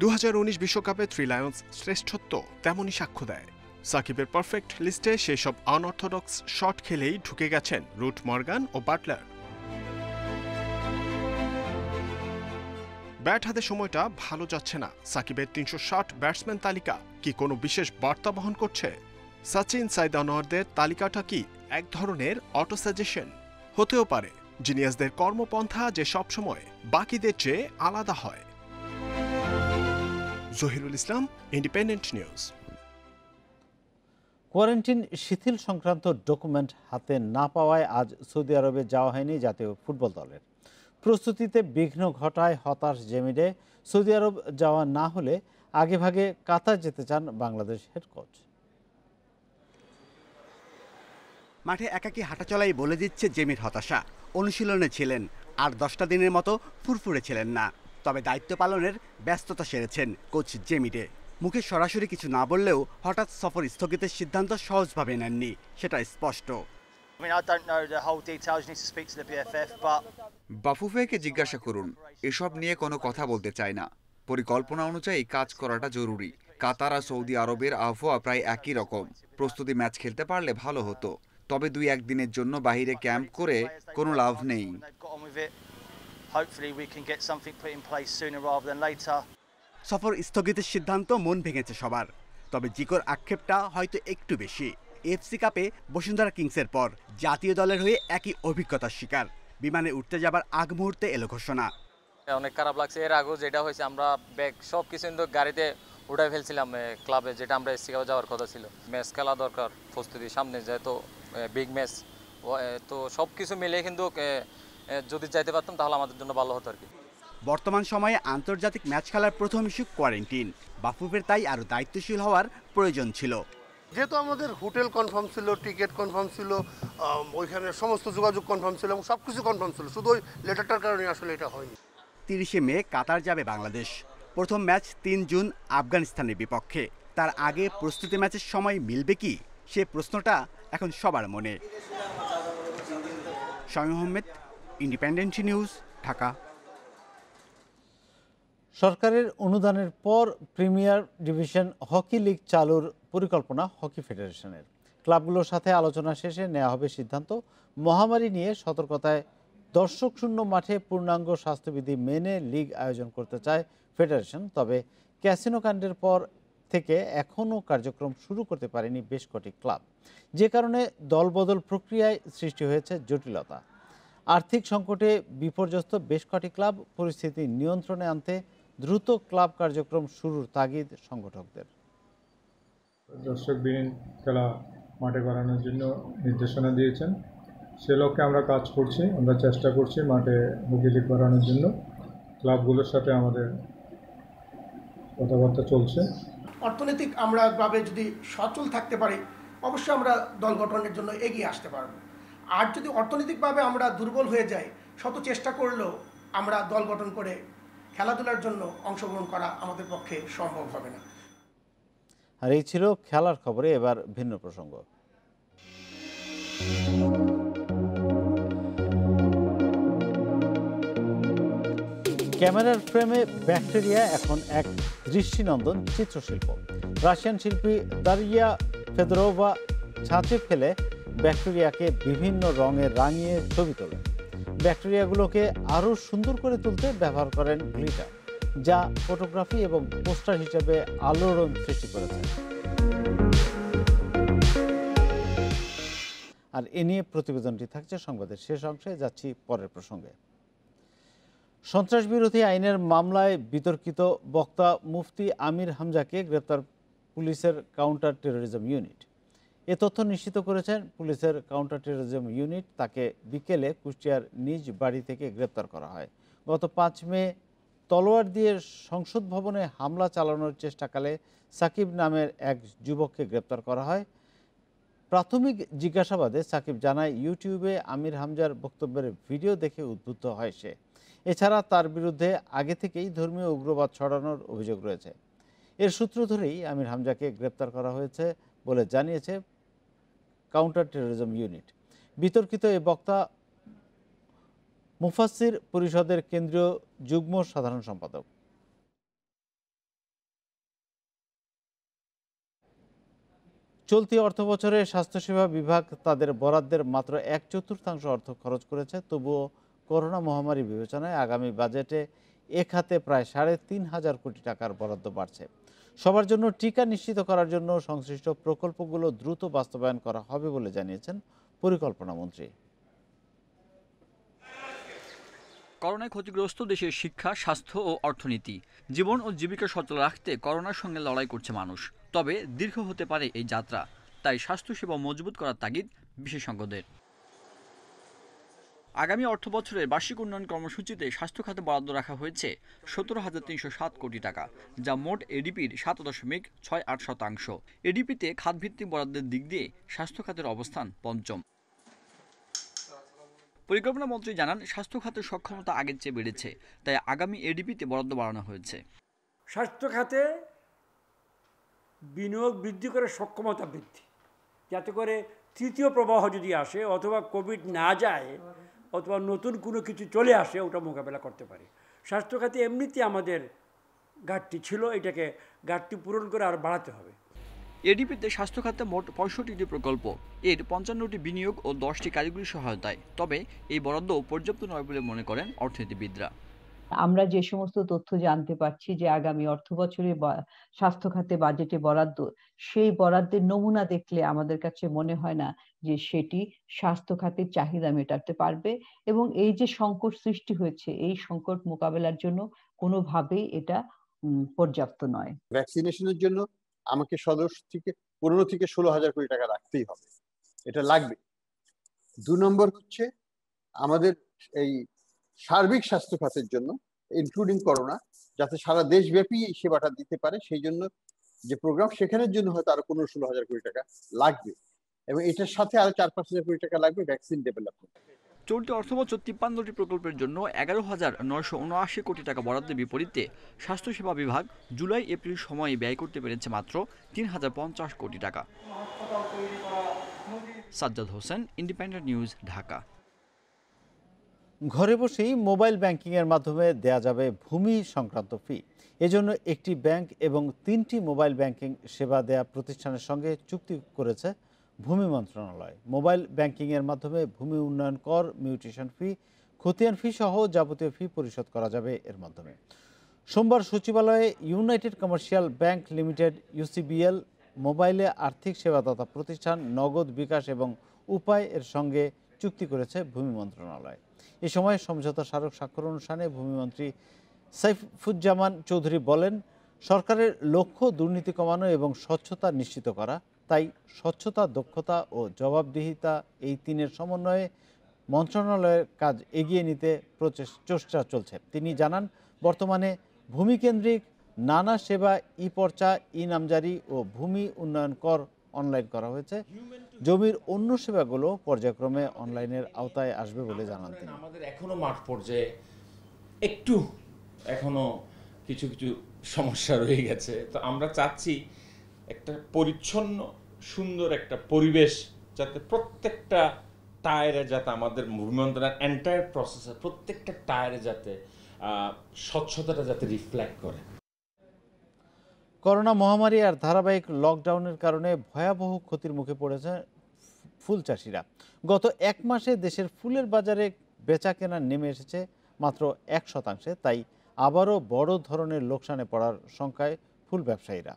2019 বিশ্বকাপে 3 লায়ন্স শ্রেষ্ঠত্ব তেমনই সাক্ষ্য দেয়। সাকিবের পারফেক্ট লিস্টে সেসব আনঅর্থোডক্স শট খেলেই ঢুকে গেছেন রুট, মর্গান ও বাটলার। ব্যাট হাতে সময়টা ভালো যাচ্ছে না। সাকিবের 360 ব্যাটসম্যান তালিকা কি কোনো বিশেষ বার্তা বহন করছে? সচিন, সাইদ আনোয়ারদের তালিকাটা কি এক ধরনের অটো সাজেশন? হতেও পারে জিনিয়াসদের কর্মপন্থা যে সবসময় বাকিদের চেয়ে আলাদা হয়। জহিরুল ইসলাম, ইন্ডিপেন্ডেন্ট নিউজ। কোয়ারেন্টিন শিথিল সংক্রান্ত ডকুমেন্ট হাতে না পাওয়ায় আজ সৌদি আরবে যাওয়া হয়নি জাতীয় ফুটবল দলের। প্রস্তুতিতে বিঘ্ন ঘটায় হতাশ জেমিডে। সৌদি আরব যাওয়া না হলে আগেভাগে কাতার যেতে চান বাংলাদেশ হেড কোচ। মাঠে একাকী হাঁটাচলাই বলে দিচ্ছে জেমির হতাশা। অনুশীলনে ছিলেন, আর 10টা দিনের মতো ফুরফুরে ছিলেন না। তবে দায়িত্ব পালনের ব্যস্ততা সেরেছেন কোচ জেমিডে। মুখে সরাসরি কিছু না বললেও হঠাৎ সফর স্থগিতের সিদ্ধান্ত সহজভাবে নেননি, সেটা স্পষ্ট। বাফুফেকে জিজ্ঞাসা করুন, এসব নিয়ে কোনো কথা বলতে চায় না। পরিকল্পনা অনুযায়ী কাজ করাটা জরুরি। কাতার আর সৌদি আরবের আবহাওয়া প্রায় একই রকম। প্রস্তুতি ম্যাচ খেলতে পারলে ভালো হতো, তবে 2-1 দিনের জন্য বাইরে ক্যাম্প করে কোনো লাভ নেই। সফর স্থগিতের সিদ্ধান্ত মন ভেঙেছে সবার, তবে জিকোর আক্ষেপটা হয়তো একটু বেশি। এফসি কাপে বসুন্ধরা কিংসের পর জাতীয় দলের হয়ে একই অভিজ্ঞতার শিকার। বিমানে উঠতে যাবার আগ মুহূর্তে এলো ঘোষণা। অনেক খারাপ লাগছে। এর আগেও যেটা হয়েছে, আমরা ব্যাগ সব কিছু কিন্তু গাড়িতে উঠাই ফেলছিলাম ক্লাবে, যেটা আমরা এফসি কাপে যাওয়ার কথা ছিল। ম্যাচ খেলা দরকার, প্রস্তুতি সামনে যেহেতু বিগ ম্যাচ, তো সব কিছু মিলে কিন্তু যদি যাইতে পারতাম তাহলে আমাদের জন্য ভালো হতো আর কি। বর্তমান সময়ে আন্তর্জাতিক ম্যাচ খেলার প্রথম ইস্যু কোয়ারেন্টিন। বাফুফের তাই আরও দায়িত্বশীল হওয়ার প্রয়োজন ছিল। যেহেতু আমাদের হোটেল কনফার্ম ছিল, টিকিট কনফার্ম ছিল, ওইখানে সমস্ত যোগাযোগ কনফার্ম ছিল এবং সব কিছু কনফার্ম ছিল, শুধু ওই লেটারটার কারণে আসলে এটা হয়নি। 30শে মে কাতার যাবে বাংলাদেশ। প্রথম ম্যাচ 3 জুন আফগানিস্তানের বিপক্ষে। তার আগে প্রস্তুতি ম্যাচের সময় মিলবে কি, সে প্রশ্নটা এখন সবার মনে। Shamim Ahmed, independent news, Dhaka. সরকারের অনুদানের পর প্রিমিয়ার ডিভিশন হকি লিগ চালুর পরিকল্পনা হকি ফেডারেশনের। ক্লাবগুলোর সাথে আলোচনা শেষে নেওয়া হবে সিদ্ধান্ত। মহামারী নিয়ে সতর্কতায় দর্শক শূন্য মাঠে পূর্ণাঙ্গ স্বাস্থ্যবিধি মেনে লিগ আয়োজন করতে চায় ফেডারেশন। তবে ক্যাসিনো কাণ্ডের পর থেকে এখনও কার্যক্রম শুরু করতে পারেনি বেশ কটি ক্লাব, যে কারণে দলবদল প্রক্রিয়ায় সৃষ্টি হয়েছে জটিলতা। আর্থিক সংকটে বিপর্যস্ত বেশ কটি ক্লাব। পরিস্থিতি নিয়ন্ত্রণে আনতে দ্রুত ক্লাব কার্যক্রম শুরুর তাগিদ সংগঠকদের। দর্শকবিহীন খেলা মাঠে করানোর জন্য নির্দেশনা দিয়েছেন, সে লক্ষ্যে আমরা কাজ করছি। আমরা চেষ্টা করছি মাঠে হকি লিগ করানোর জন্য। ক্লাবগুলোর সাথে আমাদের কথাবার্তা চলছে। অর্থনৈতিক আমরা ভাবে যদি সচল থাকতে পারি, অবশ্যই আমরা দল গঠনের জন্য এগিয়ে আসতে পারব। আর যদি অর্থনৈতিকভাবে আমরা দুর্বল হয়ে যাই, শত চেষ্টা করলেও আমরা দল গঠন করে খেলাধুলার জন্য অংশগ্রহণ করা আমাদের পক্ষে সম্ভব হবে না। আর এই ছিল খেলার খবরে। এবার ভিন্ন প্রসঙ্গ। ক্যামেরার ফ্রেমে ব্যাকটেরিয়া এখন এক দৃষ্টিনন্দন চিত্রশিল্প। রাশিয়ান শিল্পী দারিয়া ফেদোরোভা ছাঁচে ফেলে ব্যাকটেরিয়াকে বিভিন্ন রঙে রাঙিয়ে ছবি তোলেন। ব্যাকটেরিয়াগুলোকে আরও সুন্দর করে তুলতে ব্যবহার করেন গ্লিটার, যা ফটোগ্রাফি এবং পোস্টার হিসেবে আলোড়ন সৃষ্টি করেছে। আর এ নিয়ে প্রতিবেদনটি থাকছে সংবাদের শেষ অংশে। যাচ্ছি পরের প্রসঙ্গে। সন্ত্রাস বিরোধী আইনের মামলায় বিতর্কিত বক্তা মুফতি আমির হামজাকে গ্রেপ্তার পুলিশের কাউন্টার টেরোরিজম ইউনিট। এ তথ্য নিশ্চিত করেছেন পুলিশের কাউন্টার টেরোরিজম ইউনিট। তাকে বিকেলে কুষ্টিয়ার নিজ বাড়ি থেকে গ্রেপ্তার করা হয়। গত 5 মে তলোয়ার দিয়ে সংসদ ভবনে হামলা চালানোর চেষ্টাকালে সাকিব নামের এক যুবককে গ্রেপ্তার করা হয়। প্রাথমিক জিজ্ঞাসাবাদে সাকিব জানায়, ইউটিউবে আমির হামজার বক্তব্যের ভিডিও দেখে উদ্বুদ্ধ হয় সে। এছাড়া তার বিরুদ্ধে আগে থেকেই ধর্মীয় উগ্রবাদ ছড়ানোর অভিযোগ রয়েছে। এর সূত্র ধরেই আমির হামজাকে গ্রেপ্তার করা হয়েছে বলে জানিয়েছে কাউন্টার টেরোরিজম ইউনিট। বিতর্কিত এই বক্তা মুফাসসির পরিষদের কেন্দ্রীয় যুগ্ম সাধারণ সম্পাদক। চলতি অর্থবছরে স্বাস্থ্যসেবা বিভাগ তাদের বরাদ্দের মাত্র 1/4 অর্থ খরচ করেছে। তবুও করোনা মহামারী বিবেচনায় আগামী বাজেটে এ খাতে প্রায় 3.5 কোটি টাকার বরাদ্দ বাড়ছে। সবার জন্য টিকা নিশ্চিত করার জন্য সংশ্লিষ্ট প্রকল্পগুলো দ্রুত বাস্তবায়ন করা হবে বলে জানিয়েছেন পরিকল্পনা মন্ত্রী। করোনায় ক্ষতিগ্রস্ত দেশের শিক্ষা, স্বাস্থ্য ও অর্থনীতি, জীবন ও জীবিকা সচল রাখতে করোনার সঙ্গে লড়াই করছে মানুষ। তবে দীর্ঘ হতে পারে এই যাত্রা, তাই স্বাস্থ্যসেবা মজবুত করার তাগিদ বিশেষজ্ঞদের। আগামী অর্থবছরের বার্ষিক উন্নয়ন কর্মসূচিতে স্বাস্থ্য খাতে বরাদ্দ রাখা হয়েছে 17,307 কোটি টাকা, যা মোট এডিপির 7.68%। এডিপিতে খাতভিত্তিক বরাদ্দের দিক দিয়ে স্বাস্থ্য খাতের অবস্থান পঞ্চম। পরিকল্পনা মন্ত্রী জানান, স্বাস্থ্য খাতের সক্ষমতা আগের চেয়ে বেড়েছে, তাই আগামী এডিপিতে বরাদ্দ বাড়ানো হয়েছে। স্বাস্থ্য খাতে বিনিয়োগ বৃদ্ধি করে সক্ষমতা বৃদ্ধি, যাতে করে তৃতীয় প্রবাহ যদি আসে অথবা কোভিড না যায় অথবা নতুন কোনো কিছু চলে আসে, ওটা মোকাবেলা করতে পারে। স্বাস্থ্য খাতে এমনিতে আমাদের ঘাটতি ছিল, এটাকে ঘাটতি পূরণ করে আর বাড়াতে হবে। এডিপিতে স্বাস্থ্য খাতে মোট 65টি প্রকল্প, এর 55টি বিনিয়োগ ও 10টি কারিগরি সহায়তায়। তবে এই বরাদ্দ পর্যাপ্ত নয় বলে মনে করেন অর্থনীতিবিদরা। আমরা যে সমস্ত তথ্য জানতে পারছি যে আগামী অর্থবছরে স্বাস্থ্য খাতে বাজেটে বরাদ্দ, সেই বরাদ্দের নমুনা দেখলে আমাদের কাছে মনে হয় না যে সেটি স্বাস্থ্য খাতের চাহিদা মেটাতে পারবে। এবং এই যে সংকট সৃষ্টি হয়েছে, এই সংকট মোকাবেলার জন্য কোনোভাবেই এটা পর্যাপ্ত নয়। ভ্যাকসিনেশনের জন্য আমাকে 15 থেকে 16,000 কোটি টাকা রাখতেই হবে, এটা লাগবে। 2 নম্বর হচ্ছে আমাদের এই সার্বিক স্বাস্থ্য খাতের জন্য ইনক্লুডিং করোনা, যাতে সারা দেশব্যাপী এই সেবাটা দিতে পারে, সেই জন্য যে প্রোগ্রাম, সেখানের জন্য হয়তো আরো 15-16 হাজার কোটি টাকা লাগবে, এবং এটার সাথে আরো 4-5 হাজার কোটি টাকা লাগবে ভ্যাকসিন ডেভেলপমেন্ট। চলতি অর্থবছর 53টি প্রকল্পের জন্য 11,979 কোটি টাকা বরাদ্দের বিপরীতে স্বাস্থ্যসেবা বিভাগ জুলাই এপ্রিল সময়ে ব্যয় করতে পেরেছে মাত্র 3,050 কোটি টাকা। Sajjad Hossain, independent news, Dhaka. ঘরে বসেই মোবাইল ব্যাংকিংয়ের মাধ্যমে দেয়া যাবে ভূমি সংক্রান্ত ফি। এজন্য একটি ব্যাংক এবং 3টি মোবাইল ব্যাংকিং সেবা দেয়া প্রতিষ্ঠানের সঙ্গে চুক্তি করেছে ভূমি মন্ত্রণালয়। মোবাইল ব্যাংকিংয়ের মাধ্যমে ভূমি উন্নয়ন কর, মিউটেশন ফি, খতিয়ান ফি সহ যাবতীয় ফি পরিশোধ করা যাবে এর মাধ্যমে। সোমবার সচিবালয়ে United commercial bank limited UCBL, মোবাইলে আর্থিক সেবাদাতা প্রতিষ্ঠান নগদ, বিকাশ এবং উপায় এর সঙ্গে চুক্তি করেছে ভূমি মন্ত্রণালয়। এ সময় সমঝোতা স্মারক স্বাক্ষর অনুষ্ঠানে ভূমিমন্ত্রী সাইফুজ্জামান চৌধুরী বলেন, সরকারের লক্ষ্য দুর্নীতি কমানো এবং স্বচ্ছতা নিশ্চিত করা। তাই স্বচ্ছতা, দক্ষতা ও জবাবদিহিতা এই তিনের সমন্বয়ে মন্ত্রণালয়ের কাজ এগিয়ে নিতে চেষ্টা চলছে। তিনি জানান, বর্তমানে ভূমিকেন্দ্রিক নানা সেবা ই-পর্চা, ই-নামজারি ও ভূমি উন্নয়ন কর অনলাইন করা হয়েছে। জমির অন্য সেবাগুলো পর্যায়ক্রমে অনলাইনের আওতায় আসবে বলে জানান তিনি। আমাদের এখনো মাঠ পর্যায়ে একটু এখনো কিছু কিছু সমস্যা রয়ে গেছে। তো আমরা চাচ্ছি একটা পরিচ্ছন্ন সুন্দর একটা পরিবেশ, যাতে প্রত্যেকটা টায়ারে, যাতে আমাদের ভূমি মন্ত্রণালয়ের এন্টায়ার প্রসেসে প্রত্যেকটা টায়ারে যাতে স্বচ্ছতাটা যাতে রিফ্লেক্ট করে। করোনা মহামারী আর ধারাবাহিক লকডাউনের কারণে ভয়াবহ ক্ষতির মুখে পড়েছে ফুল চাষিরা। গত এক মাসে দেশের ফুলের বাজারে বেচা কেনা নেমে এসেছে মাত্র 1%। তাই আবারও বড় ধরনের লোকসানে পড়ার শঙ্কায় ফুল ব্যবসায়ীরা।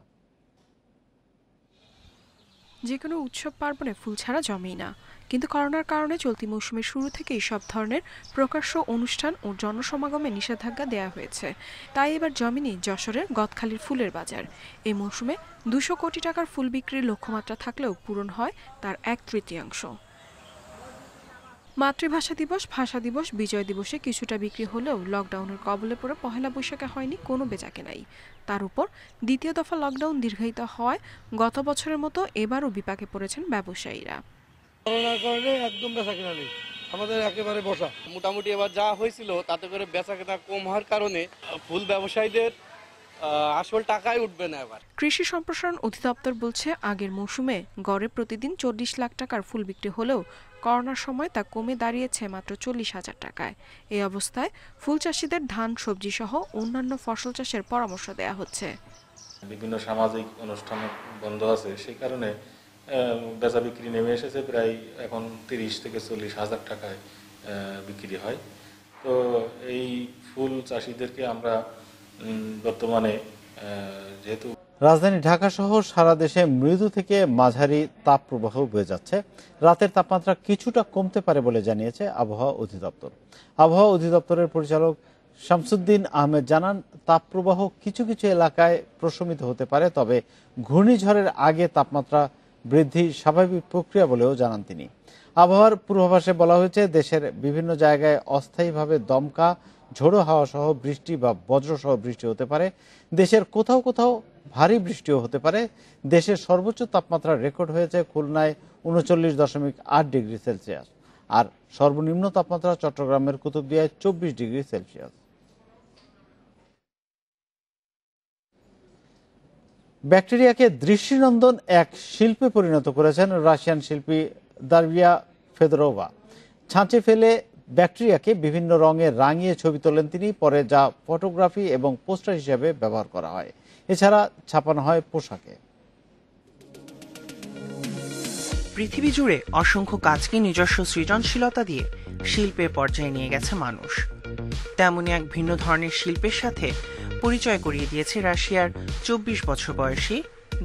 যে কোনো উৎসব পার্বণে ফুল ছাড়া জমেই না, কিন্তু করোনার কারণে চলতি মৌসুমের শুরু থেকেই সব ধরনের প্রকাশ্য অনুষ্ঠান ও জনসমাগমে নিষেধাজ্ঞা দেওয়া হয়েছে। তাই এবার জমেনি যশোরের গদখালির ফুলের বাজার। এই মৌসুমে 200 কোটি টাকার ফুল বিক্রির লক্ষ্যমাত্রা থাকলেও পূরণ হয় তার 1/3। মাতৃভাষা দিবস, ভাষা দিবস, বিজয় দিবসে কিছুটা বিক্রি হলেও লকডাউনের কবলে পড়ে পহেলা বৈশাখে হয়নি কোনো বেচাকেনাই। তার উপর দ্বিতীয় দফা লকডাউন দীর্ঘায়িত হওয়ায় গত বছরের মতো এবারও বিপাকে পড়েছেন ব্যবসায়ীরা। করোনার কারণে একদম বেচাকেনা নেই, আমাদের একেবারে বসা। মোটামুটি এবার যা হয়েছিল তাতে করে বেচাকেনা কম হওয়ার কারণে ফুল ব্যবসায়ীদের আসল টাকাই উঠবে না। এবার কৃষি সম্প্রসারণ অধিদপ্তর বলছে, আগের মৌসুমে গড়ে প্রতিদিন 40 লাখ টাকার ফুল বিক্রি হলেও করোনার সময় তা কমে দাঁড়িয়েছে মাত্র 40,000 টাকায়। এই অবস্থায় ফুল চাষিদের ধান, সবজি সহ অন্যান্য ফসল চাষের পরামর্শ দেওয়া হচ্ছে। বিভিন্ন সামাজিক অনুষ্ঠান বন্ধ আছে, সেই কারণে বেচা বিক্রি নেমে এসেছে। প্রায় এখন 30 থেকে 40 হাজার টাকায় বিক্রি হয়। তো এই ফুল চাষিদেরকে আমরা বর্তমানে যেহেতু রাজধানী ঢাকা সহ সারা দেশে মৃদু থেকে মাঝারি তাপপ্রবাহ বয়ে যাচ্ছে। রাতের তাপমাত্রা কিছুটা কমতে পারে বলে জানিয়েছে আবহাওয়া অধিদপ্তর। আবহাওয়া অধিদপ্তরের পরিচালক শামসুদ্দিন আহমেদ জানান, তাপপ্রবাহ কিছু কিছু এলাকায় প্রশমিত হতে পারে, তবে ঘূর্ণিঝড়ের আগে তাপমাত্রা বৃদ্ধি স্বাভাবিক প্রক্রিয়া বলেও জানান তিনি। আবহাওয়ার পূর্বাভাসে বলা হয়েছে, দেশের বিভিন্ন জায়গায় অস্থায়ীভাবে দমকা, ঝোড়ো হাওয়া সহ বৃষ্টি বা বজ্রসহ বৃষ্টি হতে পারে। দেশের কোথাও কোথাও ভারী বৃষ্টিও হতে পারে। দেশের সর্বোচ্চ তাপমাত্রা রেকর্ড হয়েছে খুলনায় 39.8 ডিগ্রি সেলসিয়াস, আর সর্বনিম্ন তাপমাত্রা চট্টগ্রামের কুতুবদিয়ায় 24 ডিগ্রি সেলসিয়াস। ব্যাকটেরিয়াকে দৃষ্টিনন্দন এক শিল্পে পরিণত করেছেন রাশিয়ান শিল্পী দারিয়া ফেদোরোভা। ছাঁচে ফেলে ব্যাকটেরিয়াকে বিভিন্ন রঙে রাঙিয়ে ছবি তোলেন তিনি। পরে যা ফটোগ্রাফি এবং পোস্টার হিসেবে ব্যবহার করা হয়। এছাড়া ছাপানো হয় পোশাকে। পৃথিবী জুড়ে অসংখ্য কাজকে নিজস্ব সৃজনশীলতা দিয়ে শিল্পের পর্যায়ে নিয়ে গেছে মানুষ। তেমনই এক ভিন্ন ধরনের শিল্পের সাথে পরিচয় করিয়ে দিয়েছে রাশিয়ার 24 বছর বয়সী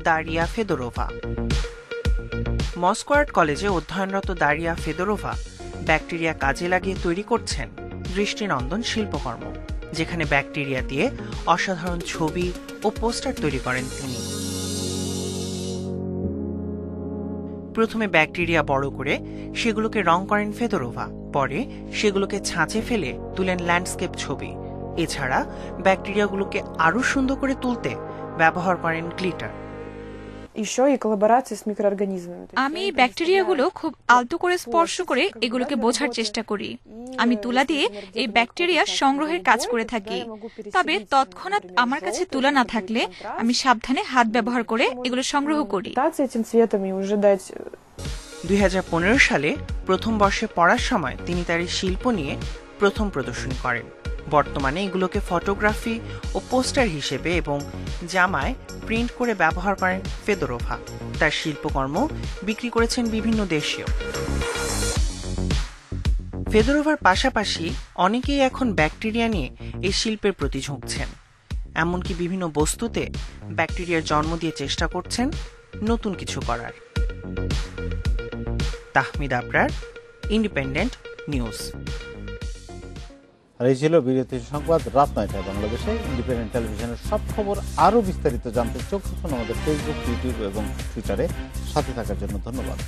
দারিয়া ফেদোরোভা। মস্কো আর্ট কলেজে অধ্যয়নরত দারিয়া ফেদোরোভা ব্যাকটেরিয়া কাজে লাগিয়ে তৈরি করছেন দৃষ্টিনন্দন শিল্পকর্ম, যেখানে ব্যাকটেরিয়া দিয়ে অসাধারণ ছবি ও পোস্টার তৈরি করেন তিনি। প্রথমে ব্যাকটেরিয়া বড় করে সেগুলোকে রং করেন ফেদোরোভা, পরে সেগুলোকে ছাঁচে ফেলে তুলেন ল্যান্ডস্কেপ ছবি। এছাড়া ব্যাকটেরিয়াগুলোকে আরো সুন্দর করে তুলতে ব্যবহার করেন গ্লিটার। আমি ব্যাকটেরিয়াগুলো খুব আলতো করে স্পর্শ করে এগুলোকে বোঝার চেষ্টা করি। আমি তুলা দিয়ে এই ব্যাকটেরিয়া সংগ্রহের কাজ করে থাকি। তবে তৎক্ষণাৎ আমার কাছে তুলা না থাকলে আমি সাবধানে হাত ব্যবহার করে এগুলো সংগ্রহ করি। 2015 সালে প্রথম বর্ষে পড়ার সময় তিনি তার এই শিল্প নিয়ে প্রথম প্রদর্শনী করেন। বর্তমানে এগুলোকে ফটোগ্রাফি ও পোস্টার হিসেবে এবং জামায় প্রিন্ট করে ব্যবহার করেন ফেদোরোভা। তার শিল্পকর্ম বিক্রি করেছেন বিভিন্ন দেশেও। ফেদোরোভার পাশাপাশি অনেকেই এখন ব্যাকটেরিয়া নিয়ে এই শিল্পের প্রতি ঝুঁকছেন। এমনকি বিভিন্ন বস্তুতে ব্যাকটেরিয়ার জন্ম দিয়ে চেষ্টা করছেন নতুন কিছু করার। Tahmid Abrar, independent news. আর এই ছিল বিরতির সংবাদ রাত 9টায় বাংলাদেশে। ইন্ডিপেন্ডেন্ট টেলিভিশনের সব খবর আরও বিস্তারিত জানতে চোখ রাখুন আমাদের ফেসবুক, ইউটিউব এবং টুইটারে। সাথে থাকার জন্য ধন্যবাদ।